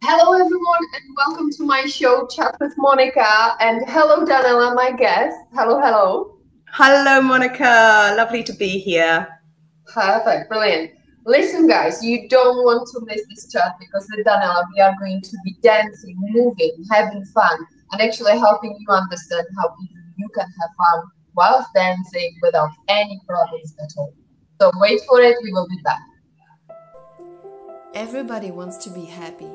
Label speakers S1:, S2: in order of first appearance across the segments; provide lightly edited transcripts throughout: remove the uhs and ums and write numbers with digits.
S1: Hello everyone and welcome to my show Chat with Monika, and hello Danella, my guest. Hello.
S2: Hello Monika, lovely to be here.
S1: Perfect, brilliant. Listen guys, you don't want to miss this chat because with Danella we are going to be dancing, moving, having fun, and actually helping you understand how even you can have fun whilst dancing without any problems at all. So wait for it, we will be back.
S3: Everybody wants to be happy.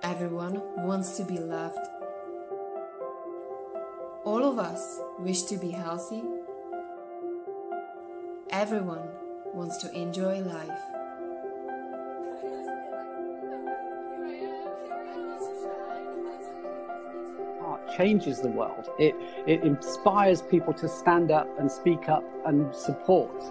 S3: Everyone wants to be loved. All of us wish to be healthy. Everyone wants to enjoy life.
S4: Art changes the world. It inspires people to stand up and speak up and support.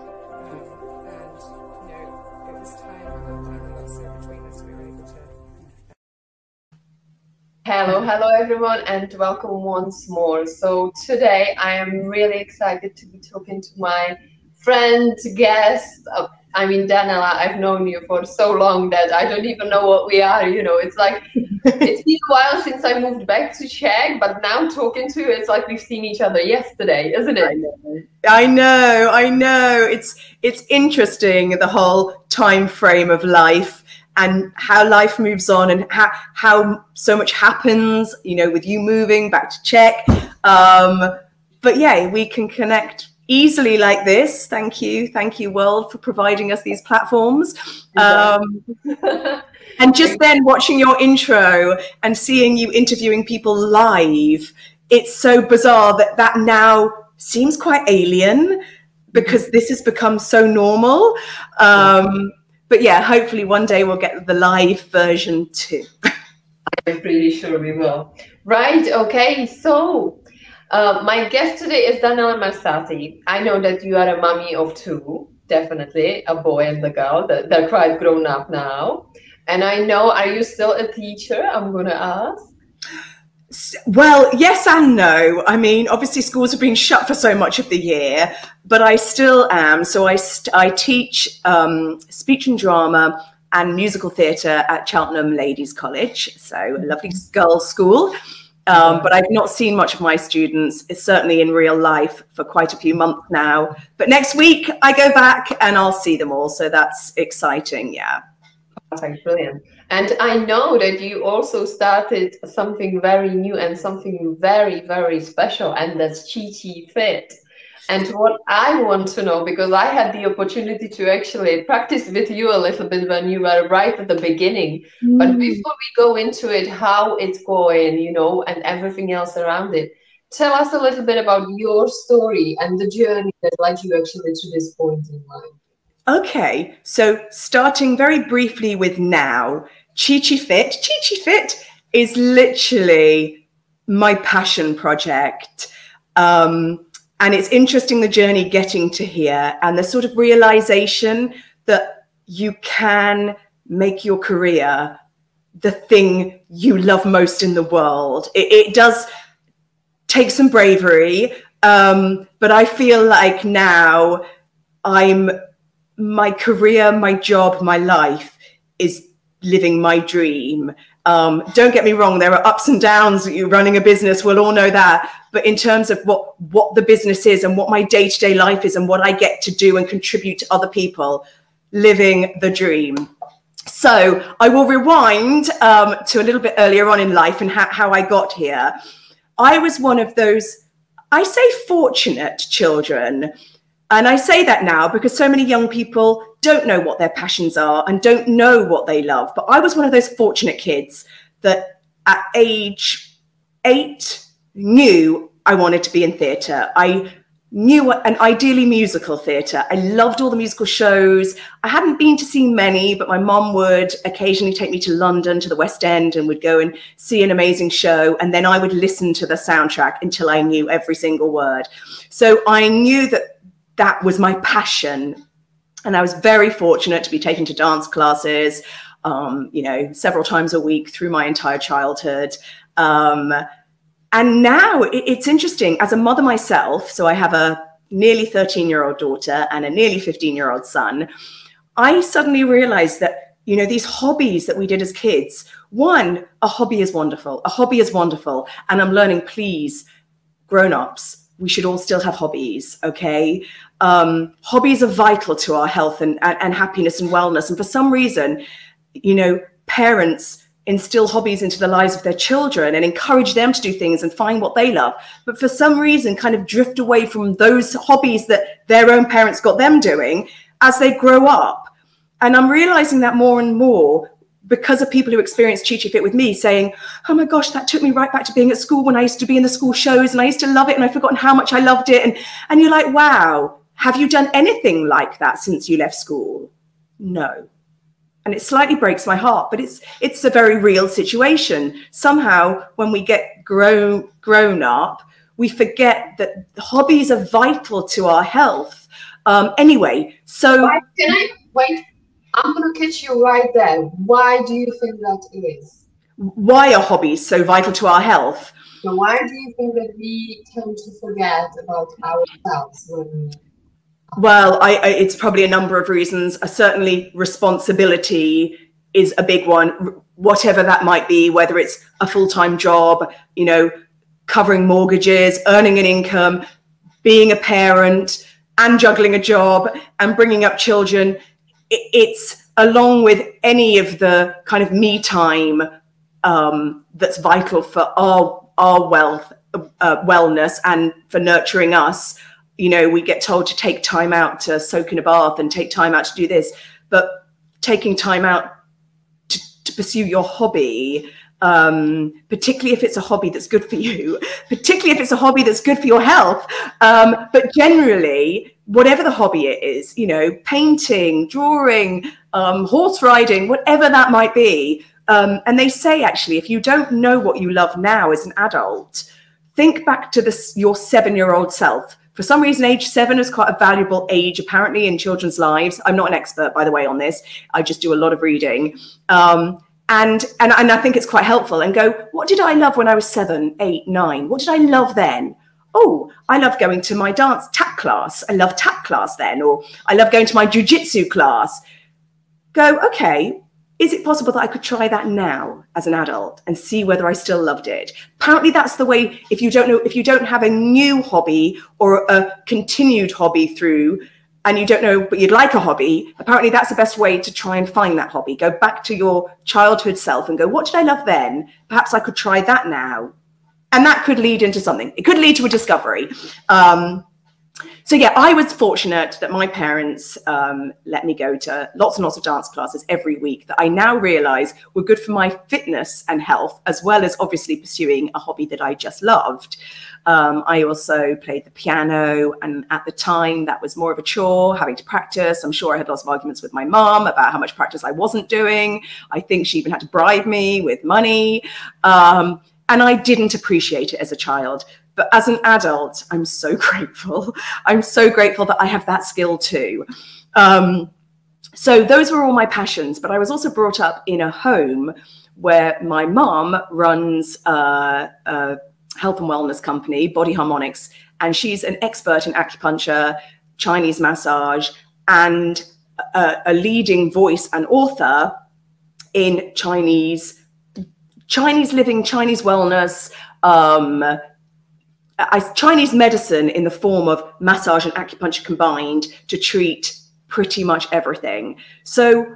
S1: Hello everyone and welcome once more. So today I am really excited to be talking to my friend, guest, Danella. I've known you for so long that I don't even know what we are, it's like, it's been a while since I moved back to Czech, but now talking to you, it's like we've seen each other yesterday, isn't it?
S2: I know. It's interesting, the whole time frame of life and how life moves on and how so much happens, with you moving back to Czech. But yeah, we can connect easily like this. Thank you, world, for providing us these platforms. And just then watching your intro and seeing you interviewing people live, it's so bizarre that now seems quite alien because this has become so normal. But yeah, hopefully one day we'll get the live version too.
S1: I'm pretty sure we will. Right, okay, so my guest today is Danella Mercati. I know that you are a mommy of two, definitely, a boy and a girl. They're quite grown up now. And I know, are you still a teacher? I'm going to ask.
S2: Well, yes and no. I mean, obviously schools have been shut for so much of the year, but I still am. So I teach speech and drama and musical theatre at Cheltenham Ladies College, so a lovely girls' school. But I've not seen much of my students, certainly in real life, for quite a few months now. But next week I go back and I'll see them all. So that's exciting, yeah.
S1: Okay, brilliant. And I know that you also started something very new and something very, very special, and that's Chi Fit. And what I want to know, because I had the opportunity to actually practice with you a little bit when you were right at the beginning. But before we go into it, how it's going, and everything else around it, tell us a little bit about your story and the journey that led you actually to this point in life.
S2: Okay, so starting very briefly with now, Chi Fit is literally my passion project. And it's interesting, the journey getting to here and the sort of realization that you can make your career the thing you love most in the world. It does take some bravery, but I feel like now my career, my job, my life is living my dream. Don't get me wrong, there are ups and downs. You're running a business, we'll all know that. But in terms of what the business is and what my day-to-day life is and what I get to do and contribute to other people, living the dream. So I will rewind to a little bit earlier on in life and how I got here. I was one of those, I say, fortunate children. And I say that now because so many young people don't know what their passions are and don't know what they love. But I was one of those fortunate kids that at age 8 knew I wanted to be in theatre. I knew, and ideally musical theatre. I loved all the musical shows. I hadn't been to see many, but my mom would occasionally take me to London, to the West End, and would go and see an amazing show. And then I would listen to the soundtrack until I knew every single word. So I knew that was my passion. And I was very fortunate to be taken to dance classes, several times a week through my entire childhood. And now it's interesting, as a mother myself, so I have a nearly 13-year-old daughter and a nearly 15-year-old son, I suddenly realized that you know, these hobbies that we did as kids. One, a hobby is wonderful. A hobby is wonderful. And I'm learning, please, grown-ups, we should all still have hobbies, okay? Hobbies are vital to our health and happiness and wellness. And for some reason, you know, parents instill hobbies into the lives of their children and encourage them to do things and find what they love. But for some reason, kind of drift away from those hobbies that their own parents got them doing as they grow up. And I'm realizing that more and more because of people who experience Chi Chi Fit with me saying, oh my gosh, that took me right back to being at school when I used to be in the school shows and I used to love it and I've forgotten how much I loved it. And you're like, wow, have you done anything like that since you left school? No. And it slightly breaks my heart, but it's a very real situation. Somehow when we get grown up, we forget that hobbies are vital to our health. Anyway, so...
S1: Can I wait? I'm going to catch you right there. Why do you think that is?
S2: Why are hobbies so vital to our health?
S1: So why do you think that we tend to forget about ourselves?
S2: Well, it's probably a number of reasons. Certainly responsibility is a big one, whatever that might be, whether it's a full-time job, you know, covering mortgages, earning an income, being a parent and juggling a job and bringing up children. It's along with any of the kind of me time that's vital for our wellness and for nurturing us. You know, we get told to take time out to soak in a bath and take time out to do this, but taking time out to pursue your hobby, particularly if it's a hobby that's good for you, particularly if it's a hobby that's good for your health, but generally, whatever the hobby it is, you know, painting, drawing, horse riding, whatever that might be. And they say, actually, if you don't know what you love now as an adult, think back to your 7-year-old self. For some reason, age 7 is quite a valuable age, apparently, in children's lives. I'm not an expert, by the way, on this. I just do a lot of reading. And I think it's quite helpful. And go, what did I love when I was 7, 8, 9? What did I love then? Oh, I love going to my dance tap class. I love tap class then. Or I love going to my jujitsu class. Go, okay, is it possible that I could try that now as an adult and see whether I still loved it? Apparently that's the way, if you don't have a new hobby or a continued hobby through, and you don't know, but you'd like a hobby, apparently that's the best way to try and find that hobby. Go back to your childhood self and go, what did I love then? Perhaps I could try that now. And that could lead into something. It could lead to a discovery. So yeah, I was fortunate that my parents let me go to lots and lots of dance classes every week that I now realize were good for my fitness and health, as well as obviously pursuing a hobby that I just loved. I also played the piano, and at the time that was more of a chore, having to practice. I'm sure I had lots of arguments with my mom about how much practice I wasn't doing. I think she even had to bribe me with money. And I didn't appreciate it as a child. But as an adult, I'm so grateful. I'm so grateful that I have that skill too. So those were all my passions. But I was also brought up in a home where my mom runs a health and wellness company, Body Harmonics, and she's an expert in acupuncture, Chinese massage, and a leading voice and author in Chinese living, Chinese wellness, Chinese medicine in the form of massage and acupuncture combined to treat pretty much everything. So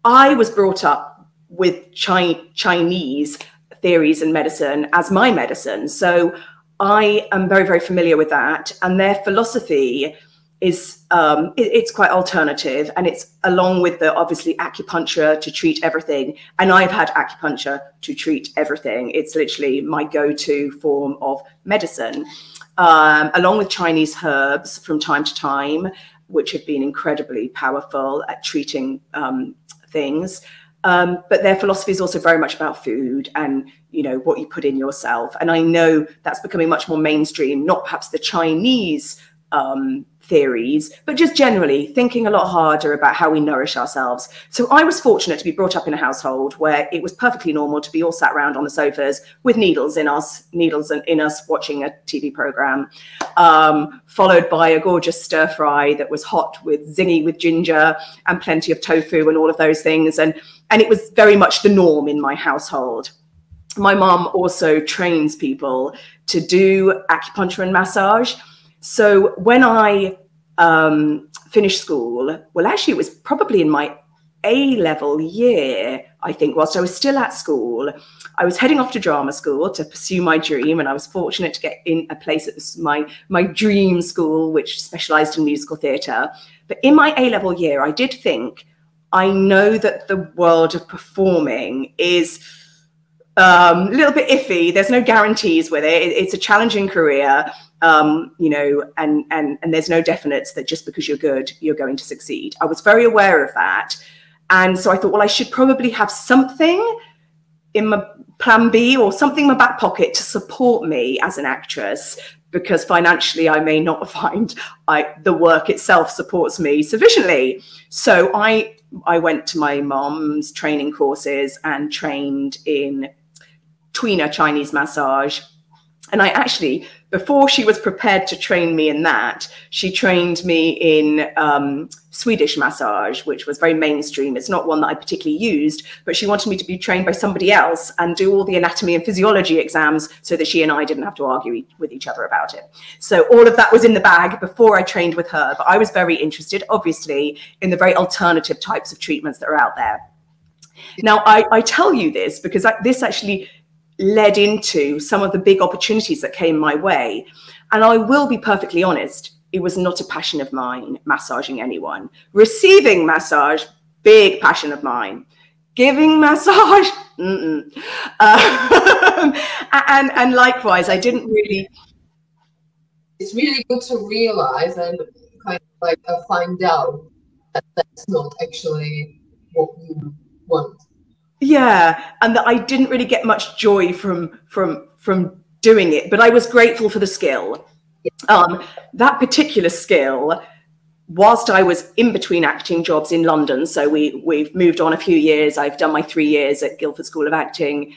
S2: I was brought up with Chinese theories and medicine as my medicine. So I am very, very familiar with that. And their philosophy is, it's quite alternative, and it's along with the obviously acupuncture to treat everything. And I've had acupuncture to treat everything. It's literally my go-to form of medicine, along with Chinese herbs from time to time, which have been incredibly powerful at treating things. But their philosophy is also very much about food and, you know, what you put in yourself. And I know that's becoming much more mainstream, not perhaps the Chinese theories, but just generally thinking a lot harder about how we nourish ourselves. So I was fortunate to be brought up in a household where it was perfectly normal to be all sat around on the sofas with needles in us watching a TV program, followed by a gorgeous stir fry that was hot with zingy with ginger and plenty of tofu and all of those things. And it was very much the norm in my household. My mom also trains people to do acupuncture and massage. So when I finished school, well, actually, it was probably in my A-level year, I think, whilst I was still at school, I was heading off to drama school to pursue my dream. And I was fortunate to get in a place that was my dream school, which specialized in musical theatre. But in my A-level year, I did think, I know that the world of performing is a little bit iffy. There's no guarantees with it. It's a challenging career, you know, and there's no definites that just because you're good, you're going to succeed. I was very aware of that. And so I thought, well, I should probably have something in my plan B or something in my back pocket to support me as an actress, because financially I may not find the work itself supports me sufficiently. So I went to my mom's training courses and trained in tweener Chinese massage. And I actually, before she was prepared to train me in that, she trained me in Swedish massage, which was very mainstream. It's not one that I particularly used, but she wanted me to be trained by somebody else and do all the anatomy and physiology exams so that she and I didn't have to argue with each other about it. So all of that was in the bag before I trained with her. But I was very interested, obviously, in the very alternative types of treatments that are out there. Now, I tell you this because this actually led into some of the big opportunities that came my way. And I will be perfectly honest, it was not a passion of mine, massaging anyone. Receiving massage, big passion of mine. Giving massage, and likewise, I didn't really.
S1: It's really good to realize and kind of like find out that that's not actually what you want.
S2: Yeah, and that I didn't really get much joy from doing it, but I was grateful for the skill. That particular skill, whilst I was in between acting jobs in London, so we've moved on a few years. I've done my 3 years at Guildford School of Acting.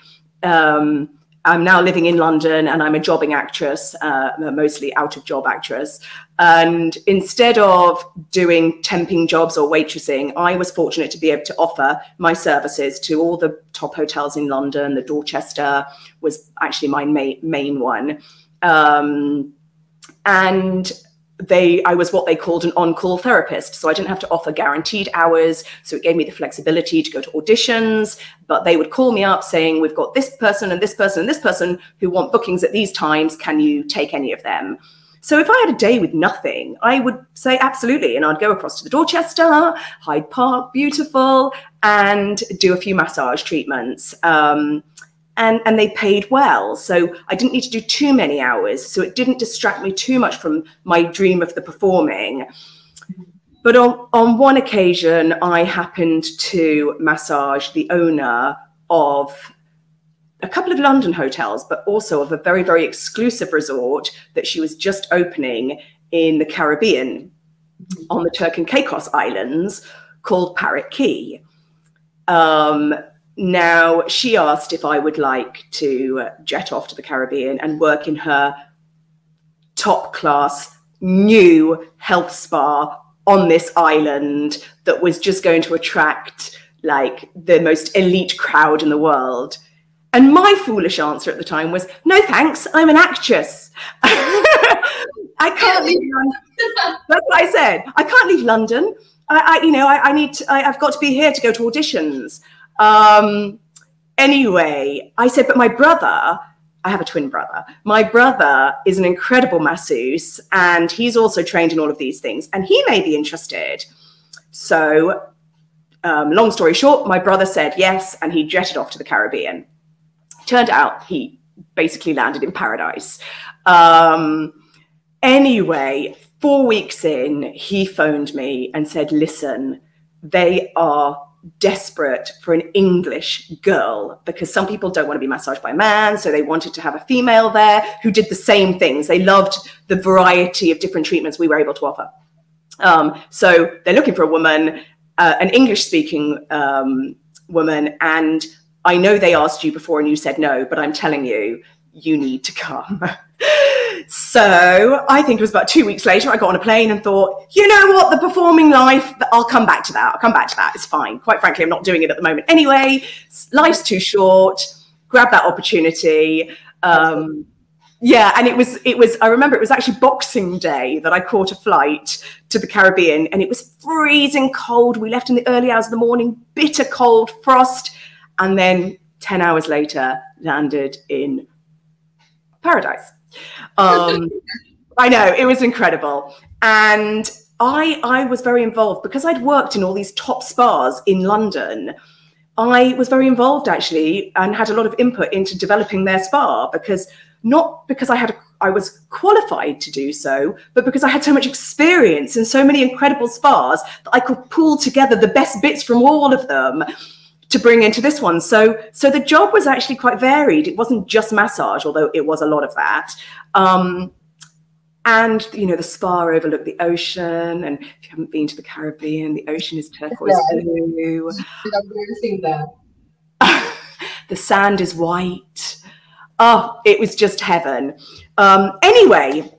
S2: I'm now living in London and I'm a jobbing actress, mostly out of job actress. And instead of doing temping jobs or waitressing, I was fortunate to be able to offer my services to all the top hotels in London. The Dorchester was actually my main one. And I was what they called an on-call therapist. So I didn't have to offer guaranteed hours. So it gave me the flexibility to go to auditions, but they would call me up saying, we've got this person and this person and this person who want bookings at these times. Can you take any of them? So if I had a day with nothing, I would say absolutely. And I'd go across to the Dorchester, Hyde Park, beautiful, and do a few massage treatments. And they paid well. So I didn't need to do too many hours. So it didn't distract me too much from my dream of the performing. But on one occasion, I happened to massage the owner of a couple of London hotels, but also of a very, very exclusive resort that she was just opening in the Caribbean on the Turk and Caicos Islands called Parrot Key. Now, she asked if I would like to jet off to the Caribbean and work in her top-class new health spa on this island that was just going to attract like the most elite crowd in the world. And my foolish answer at the time was, no, thanks, I'm an actress. I can't leave London. That's what I said. I can't leave London. I've got to be here to go to auditions. Anyway, I said, but my brother, I have a twin brother. My brother is an incredible masseuse and he's also trained in all of these things and he may be interested. So long story short, my brother said yes and he jetted off to the Caribbean. Turned out he basically landed in paradise. Anyway, 4 weeks in, he phoned me and said, listen, they are desperate for an English girl, because some people don't want to be massaged by a man, so they wanted to have a female there who did the same things. They loved the variety of different treatments we were able to offer. So they're looking for a woman, an English-speaking woman, and I know they asked you before and you said no, but I'm telling you, you need to come. So I think it was about 2 weeks later, I got on a plane and thought, you know what, the performing life, I'll come back to that. I'll come back to that. It's fine. Quite frankly, I'm not doing it at the moment anyway. Life's too short. Grab that opportunity. Yeah, and it was, I remember it was actually Boxing Day that I caught a flight to the Caribbean, and it was freezing cold. We left in the early hours of the morning, bitter cold, frost, and then 10 hours later landed in paradise. I know, it was incredible. And I was very involved because I'd worked in all these top spas in London. I was very involved actually and had a lot of input into developing their spa, because not because I was qualified to do so, but because I had so much experience in so many incredible spas that I could pull together the best bits from all of them to bring into this one. So the job was actually quite varied. It wasn't just massage, although it was a lot of that. And, you know, the spa overlooked the ocean. And if you haven't been to the Caribbean, the ocean is turquoise blue. The sand is white. Oh, it was just heaven. Anyway,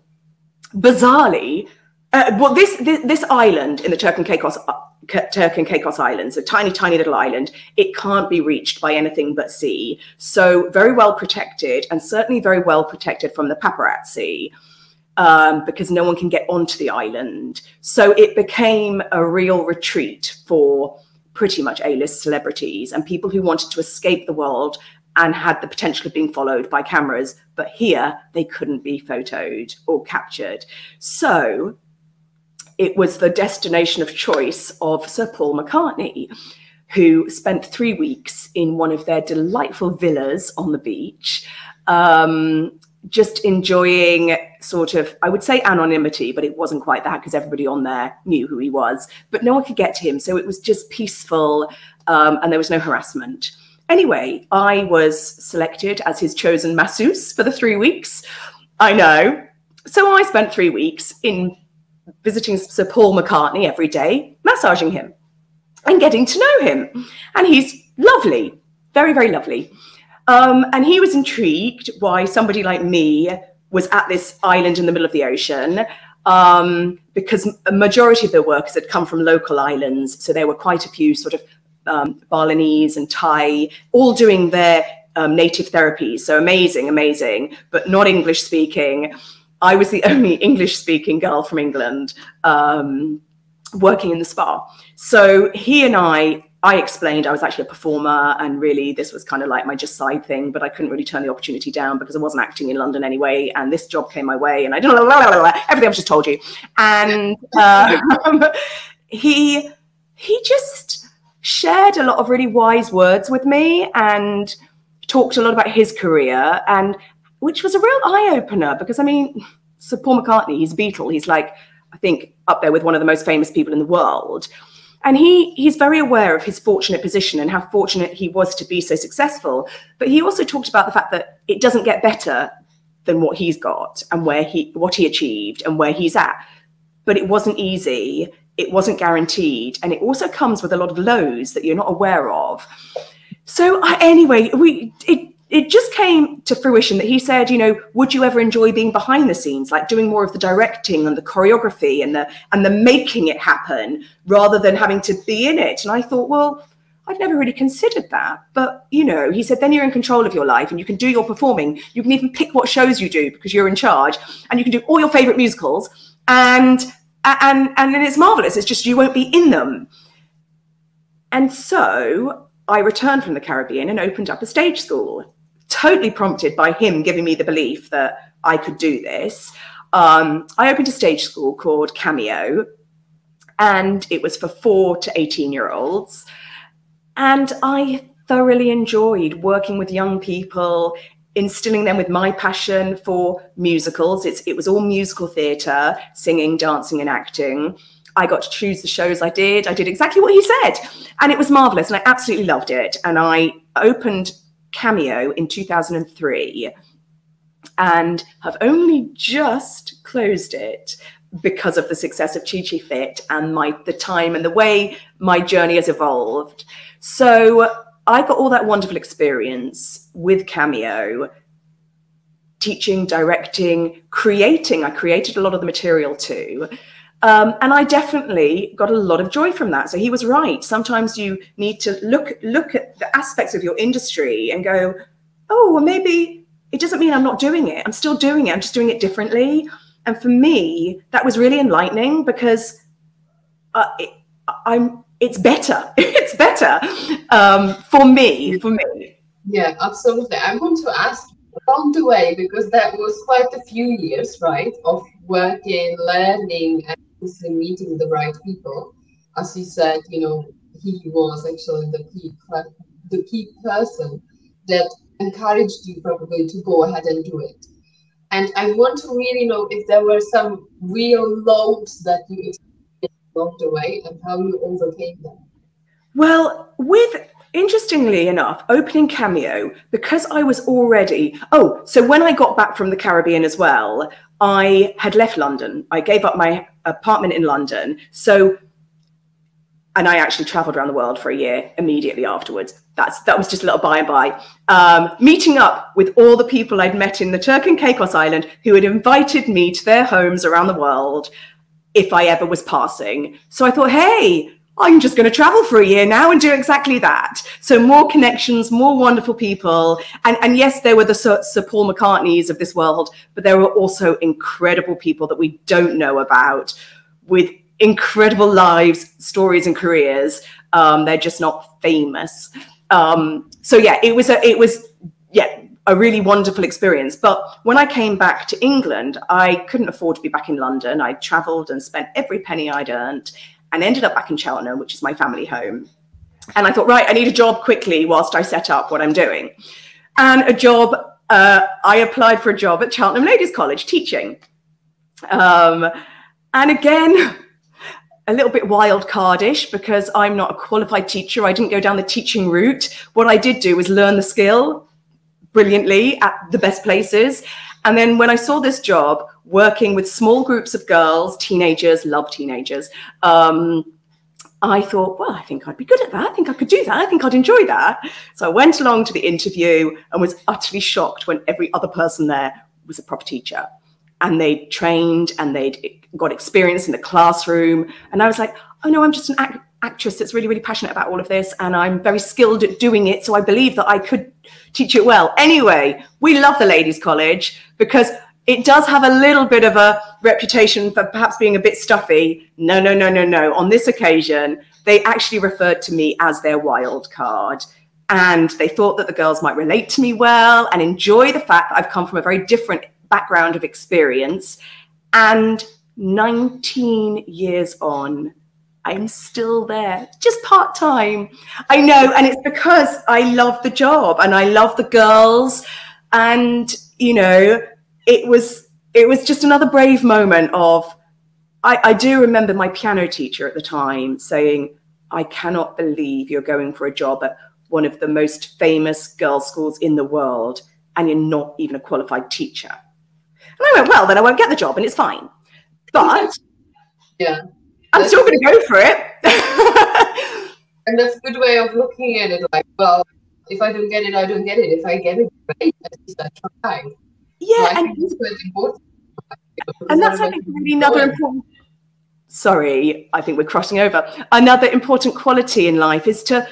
S2: bizarrely, well, this island in the Turk and Caicos Islands, a tiny, tiny little island, it can't be reached by anything but sea. So very well protected, and certainly very well protected from the paparazzi, because no one can get onto the island. So it became a real retreat for pretty much A-list celebrities and people who wanted to escape the world and had the potential of being followed by cameras, but here they couldn't be photoed or captured. So it was the destination of choice of Sir Paul McCartney, who spent 3 weeks in one of their delightful villas on the beach, just enjoying sort of, I would say anonymity, but it wasn't quite that because everybody on there knew who he was, but no one could get to him. So it was just peaceful, and there was no harassment. Anyway, I was selected as his chosen masseuse for the 3 weeks. I know. So I spent 3 weeks in visiting Sir Paul McCartney every day, massaging him and getting to know him. And he's lovely, very, very lovely. And he was intrigued why somebody like me was at this island in the middle of the ocean, because a majority of their workers had come from local islands. So there were quite a few sort of Balinese and Thai, all doing their native therapies. So amazing, amazing, but not English speaking. I was the only English speaking girl from England working in the spa. So he and I explained I was actually a performer, and really this was kind of like my just side thing, but I couldn't really turn the opportunity down because I wasn't acting in London anyway, and this job came my way, and I didn't everything I've just told you. And he just shared a lot of really wise words with me and talked a lot about his career, and which was a real eye-opener, because I mean, Sir Paul McCartney, he's a Beatle. He's like, I think, up there with one of the most famous people in the world. And he's very aware of his fortunate position and how fortunate he was to be so successful. But he also talked about the fact that it doesn't get better than what he's got and what he achieved and where he's at. But it wasn't easy. It wasn't guaranteed. And it also comes with a lot of lows that you're not aware of. So anyway, it just came to fruition that he said, you know, would you ever enjoy being behind the scenes, like doing more of the directing and the choreography and the making it happen rather than having to be in it? And I thought, well, I've never really considered that. But, you know, he said, then you're in control of your life and you can do your performing. You can even pick what shows you do because you're in charge, and you can do all your favorite musicals. And it's marvelous. It's just you won't be in them. And so I returned from the Caribbean and opened up a stage school, totally prompted by him giving me the belief that I could do this. I opened a stage school called Cameo, and it was for 4 to 18-year-olds. And I thoroughly enjoyed working with young people, instilling them with my passion for musicals. It was all musical theatre, singing, dancing, and acting. I got to choose the shows I did. I did exactly what he said. And it was marvelous. And I absolutely loved it. And I opened Cameo in 2003 and have only just closed it because of the success of Chi Chi Fit and the time and the way my journey has evolved. So I got all that wonderful experience with Cameo, teaching, directing, creating. I created a lot of the material too. And I definitely got a lot of joy from that. So he was right. Sometimes you need to look at the aspects of your industry and go, oh, well, maybe it doesn't mean I'm not doing it. I'm still doing it. I'm just doing it differently. And for me, that was really enlightening because it's better. It's better for me.
S1: Yeah, absolutely. I want to ask along the way, because that was quite a few years, right, of working, learning, and meeting the right people. As you said, you know, he was actually the key person that encouraged you probably to go ahead and do it. And I want to really know if there were some real lows that you experienced along the way and how you overcame them.
S2: Well, interestingly enough, opening Cameo, because I was already, so when I got back from the Caribbean as well, I had left London. I gave up my apartment in London. And I actually traveled around the world for a year immediately afterwards. That was just a little by and by. Meeting up with all the people I'd met in the Turk and Caicos Island who had invited me to their homes around the world if I ever was passing. So I thought, hey, I'm just going to travel for a year now and do exactly that. So more connections, more wonderful people. And yes, there were the Sir Paul McCartneys of this world, but there were also incredible people that we don't know about with incredible lives, stories and careers. They're just not famous. So yeah, it was a really wonderful experience. But when I came back to England, I couldn't afford to be back in London. I traveled and spent every penny I'd earned and ended up back in Cheltenham, which is my family home. And I thought, right, I need a job quickly whilst I set up what I'm doing. And I applied for a job at Cheltenham Ladies College teaching. And again, a little bit wild cardish because I'm not a qualified teacher. I didn't go down the teaching route. What I did do was learn the skill brilliantly at the best places. And then when I saw this job working with small groups of girls, teenagers, love teenagers, I thought, well, I think I'd be good at that. I think I could do that. I think I'd enjoy that. So I went along to the interview and was utterly shocked when every other person there was a proper teacher. And they trained and they'd got experience in the classroom. And I was like, oh no, I'm just an actress that's really, really passionate about all of this. And I'm very skilled at doing it. So I believe that I could teach it well. Anyway, we love the Ladies College because it does have a little bit of a reputation for perhaps being a bit stuffy. No. On this occasion, they actually referred to me as their wild card. And they thought that the girls might relate to me well and enjoy the fact that I've come from a very different background of experience. And 19 years on, I'm still there, just part-time. I know, and it's because I love the job and I love the girls. And, you know, it was just another brave moment of, I do remember my piano teacher at the time saying, I cannot believe you're going for a job at one of the most famous girls' schools in the world and you're not even a qualified teacher. And I went, well, then I won't get the job and it's fine. But
S1: yeah,
S2: I'm still going to go for it.
S1: And that's a good way of looking at it. Like, well, if I don't get it, I don't get it. If I get it, great. At least I try.
S2: Yeah,
S1: so and it's quite important.
S2: And that's, I think, really another important. Sorry, I think we're crossing over. Another important quality in life is to,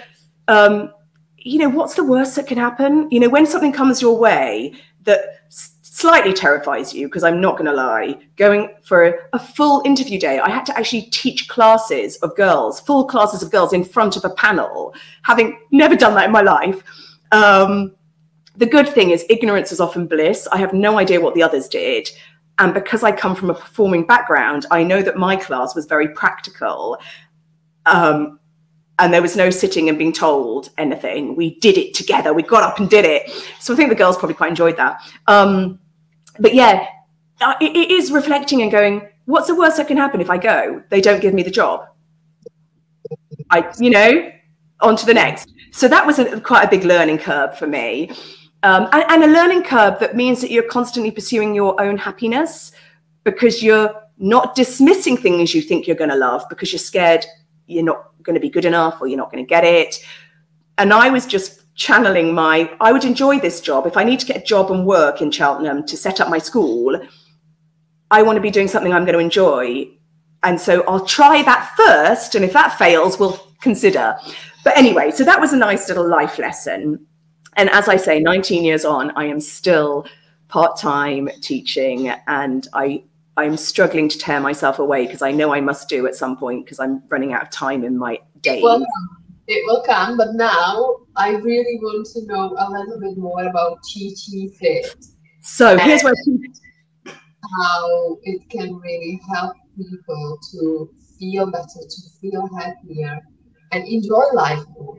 S2: you know, what's the worst that can happen? You know, when something comes your way that slightly terrifies you, because I'm not going to lie, going for a full interview day, I had to actually teach classes of girls, full classes of girls in front of a panel, having never done that in my life. The good thing is ignorance is often bliss. I have no idea what the others did. And because I come from a performing background, I know that my class was very practical. And there was no sitting and being told anything. We did it together. We got up and did it. So I think the girls probably quite enjoyed that. But yeah, it is reflecting and going, what's the worst that can happen if I go? They don't give me the job. On to the next. So that was quite a big learning curve for me. And a learning curve that means that you're constantly pursuing your own happiness, because you're not dismissing things you think you're going to love because you're scared you're not going to be good enough or you're not going to get it. And I was just channeling I would enjoy this job. If I need to get a job and work in Cheltenham to set up my school, I want to be doing something I'm going to enjoy. And so I'll try that first. And if that fails, we'll consider. But anyway, so that was a nice little life lesson. And as I say, 19 years on, I am still part-time teaching, and I'm struggling to tear myself away because I know I must do at some point because I'm running out of time in my day.
S1: It will come, but now I really want to know a little bit more about Chi Fit.
S2: So here's where
S1: how it can really help people to feel better, to feel happier, and enjoy life more.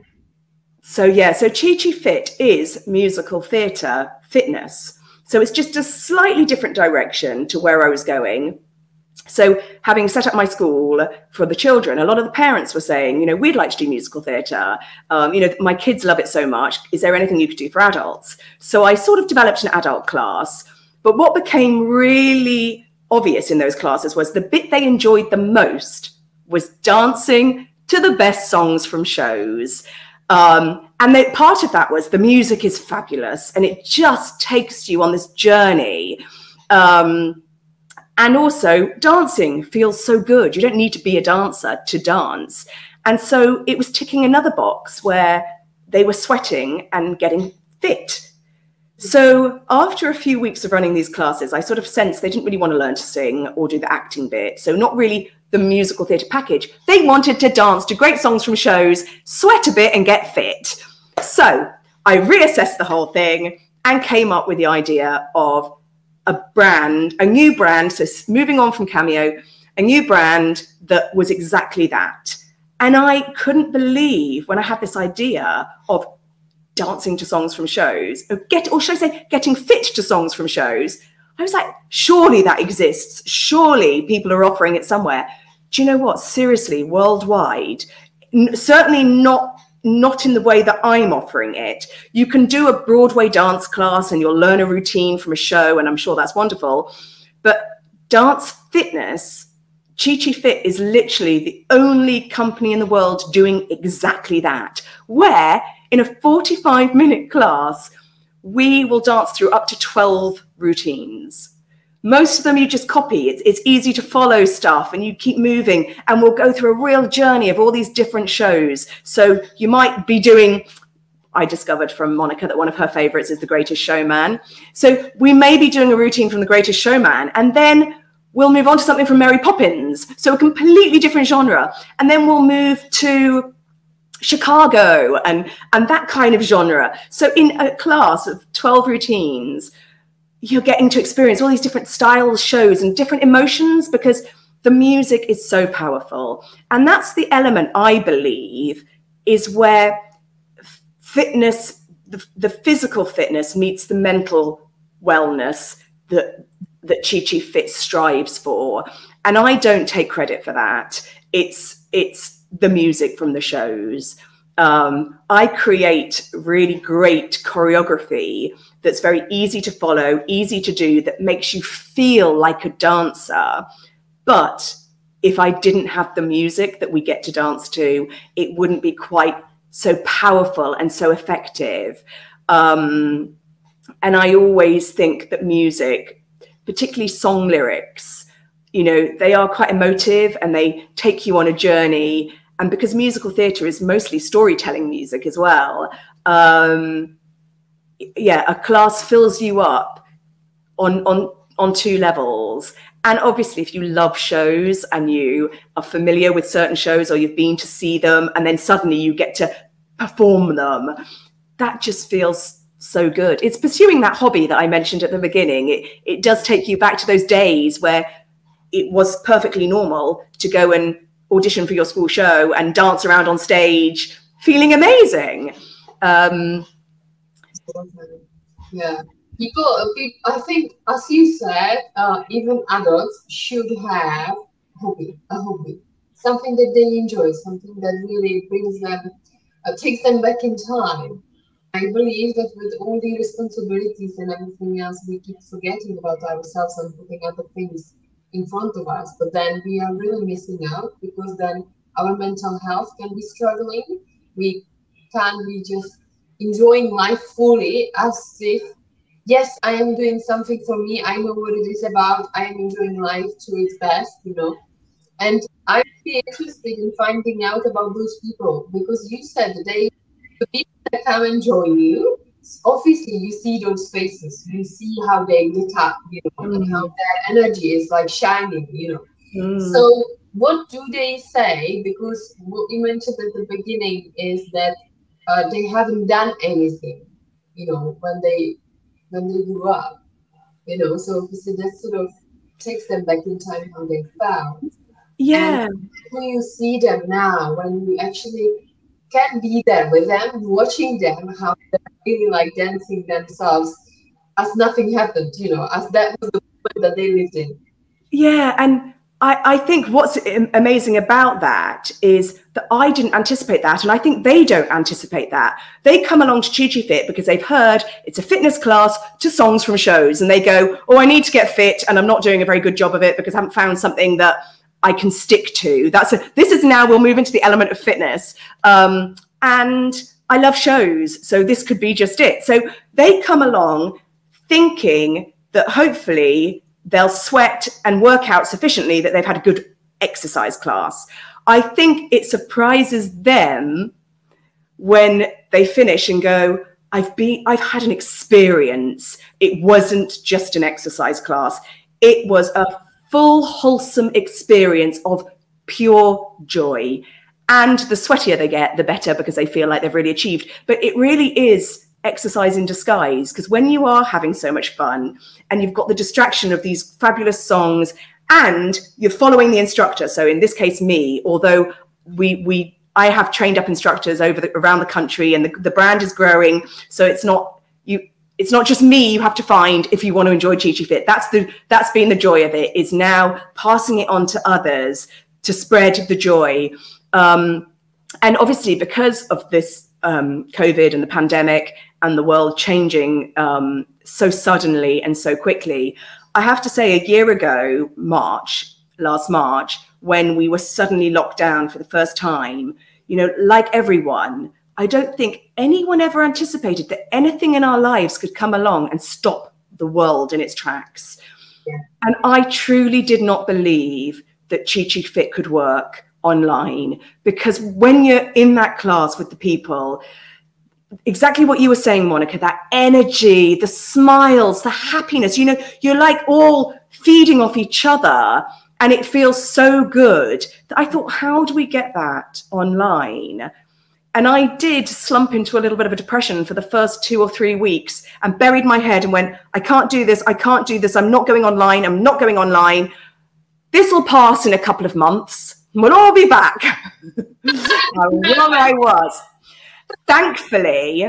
S2: So Chi Fit is musical theatre fitness. So it's just a slightly different direction to where I was going. So having set up my school for the children, a lot of the parents were saying, we'd like to do musical theatre. My kids love it so much. Is there anything you could do for adults? So I sort of developed an adult class. But what became really obvious in those classes was the bit they enjoyed the most was dancing to the best songs from shows. And part of that was the music is fabulous and it just takes you on this journey. And also dancing feels so good. You don't need to be a dancer to dance. And so it was ticking another box where they were sweating and getting fit. So after a few weeks of running these classes, I sort of sensed they didn't really want to learn to sing or do the acting bit. So not really the musical theatre package. They wanted to dance to great songs from shows, sweat a bit and get fit. So I reassessed the whole thing and came up with the idea of a new brand. So moving on from Cameo, a new brand that was exactly that. And I couldn't believe when I had this idea of dancing to songs from shows, or should I say getting fit to songs from shows. I was like, surely that exists. Surely people are offering it somewhere. Do you know what? Seriously, worldwide, certainly not in the way that I'm offering it. You can do a Broadway dance class and you'll learn a routine from a show, and I'm sure that's wonderful. But dance fitness, Chi Fit is literally the only company in the world doing exactly that, where in a 45-minute class, we will dance through up to 12 routines. Most of them you just copy. It's easy to follow stuff and you keep moving, and we'll go through a real journey of all these different shows. So you might be doing, I discovered from Monika that one of her favorites is The Greatest Showman. So we may be doing a routine from The Greatest Showman, and then we'll move on to something from Mary Poppins. So a completely different genre. And then we'll move to Chicago and that kind of genre. So in a class of 12 routines, you're getting to experience all these different styles, shows, and different emotions, because the music is so powerful. And that's the element, I believe, is where fitness, the physical fitness meets the mental wellness that Chi Fit strives for. And I don't take credit for that. It's the music from the shows. I create really great choreography that's very easy to follow, easy to do, that makes you feel like a dancer. But if I didn't have the music that we get to dance to, it wouldn't be quite so powerful and so effective. And I always think that music, particularly song lyrics, they are quite emotive and they take you on a journey. And because musical theatre is mostly storytelling music as well, a class fills you up on two levels. And obviously, if you love shows and you are familiar with certain shows, or you've been to see them, and then suddenly you get to perform them, that just feels so good. It's pursuing that hobby that I mentioned at the beginning. It does take you back to those days where it was perfectly normal to go and audition for your school show and dance around on stage feeling amazing.
S1: Yeah. I think, as you said, even adults should have a hobby, something that they enjoy, something that really brings them, takes them back in time. I believe that with all the responsibilities and everything else, we keep forgetting about ourselves and putting other things in front of us. But then we are really missing out, because then our mental health can be struggling. We can't be just enjoying life fully, as if, yes, I am doing something for me. I know what it is about. I am enjoying life to its best, you know. And I'd be interested in finding out about those people, because you said the people that come and join you, obviously you see those faces, you see how they lit up, you know, and how their energy is like shining, you know. So what do they say? Because what you mentioned at the beginning is that they haven't done anything, you know, when they grew up, you know. So obviously that sort of takes them back in time, how they felt.
S2: Yeah.
S1: And when you see them now, when you actually can be there with them, watching them, how they're really like dancing themselves as nothing happened, you know, as that was the moment that they lived in.
S2: Yeah, and I think what's amazing about that is that I didn't anticipate that, and I think they don't anticipate that. They come along to Chi Chi Fit because they've heard it's a fitness class to songs from shows, and they go, oh, I need to get fit, and I'm not doing a very good job of it because I haven't found something that I can stick to. This is now, we'll move into the element of fitness. And I love shows, so this could be just it. So they come along thinking that hopefully they'll sweat and work out sufficiently that they've had a good exercise class. I think it surprises them when they finish and go, I've had an experience. It wasn't just an exercise class. It was a full, wholesome experience of pure joy. And the sweatier they get, the better, because they feel like they've really achieved. But it really is exercise in disguise, because when you are having so much fun and you've got the distraction of these fabulous songs and you're following the instructor, so in this case me, although I have trained up instructors around the country, and the brand is growing, so it's not just me you have to find if you want to enjoy Chi Chi Fit. That's been the joy of it, is now passing it on to others to spread the joy. And obviously, because of this COVID and the pandemic and the world changing so suddenly and so quickly, I have to say, a year ago, last March, when we were suddenly locked down for the first time, you know, like everyone, I don't think anyone ever anticipated that anything in our lives could come along and stop the world in its tracks. Yeah. And I truly did not believe that Chi Chi Fit could work online, because when you're in that class with the people, exactly what you were saying, Monika, that energy, the smiles, the happiness, you know, you're like all feeding off each other, and it feels so good that I thought, how do we get that online? And I did slump into a little bit of a depression for the first 2 or 3 weeks and buried my head and went, I can't do this. I'm not going online. This will pass in a couple of months. We'll all be back. How wrong I was. Thankfully,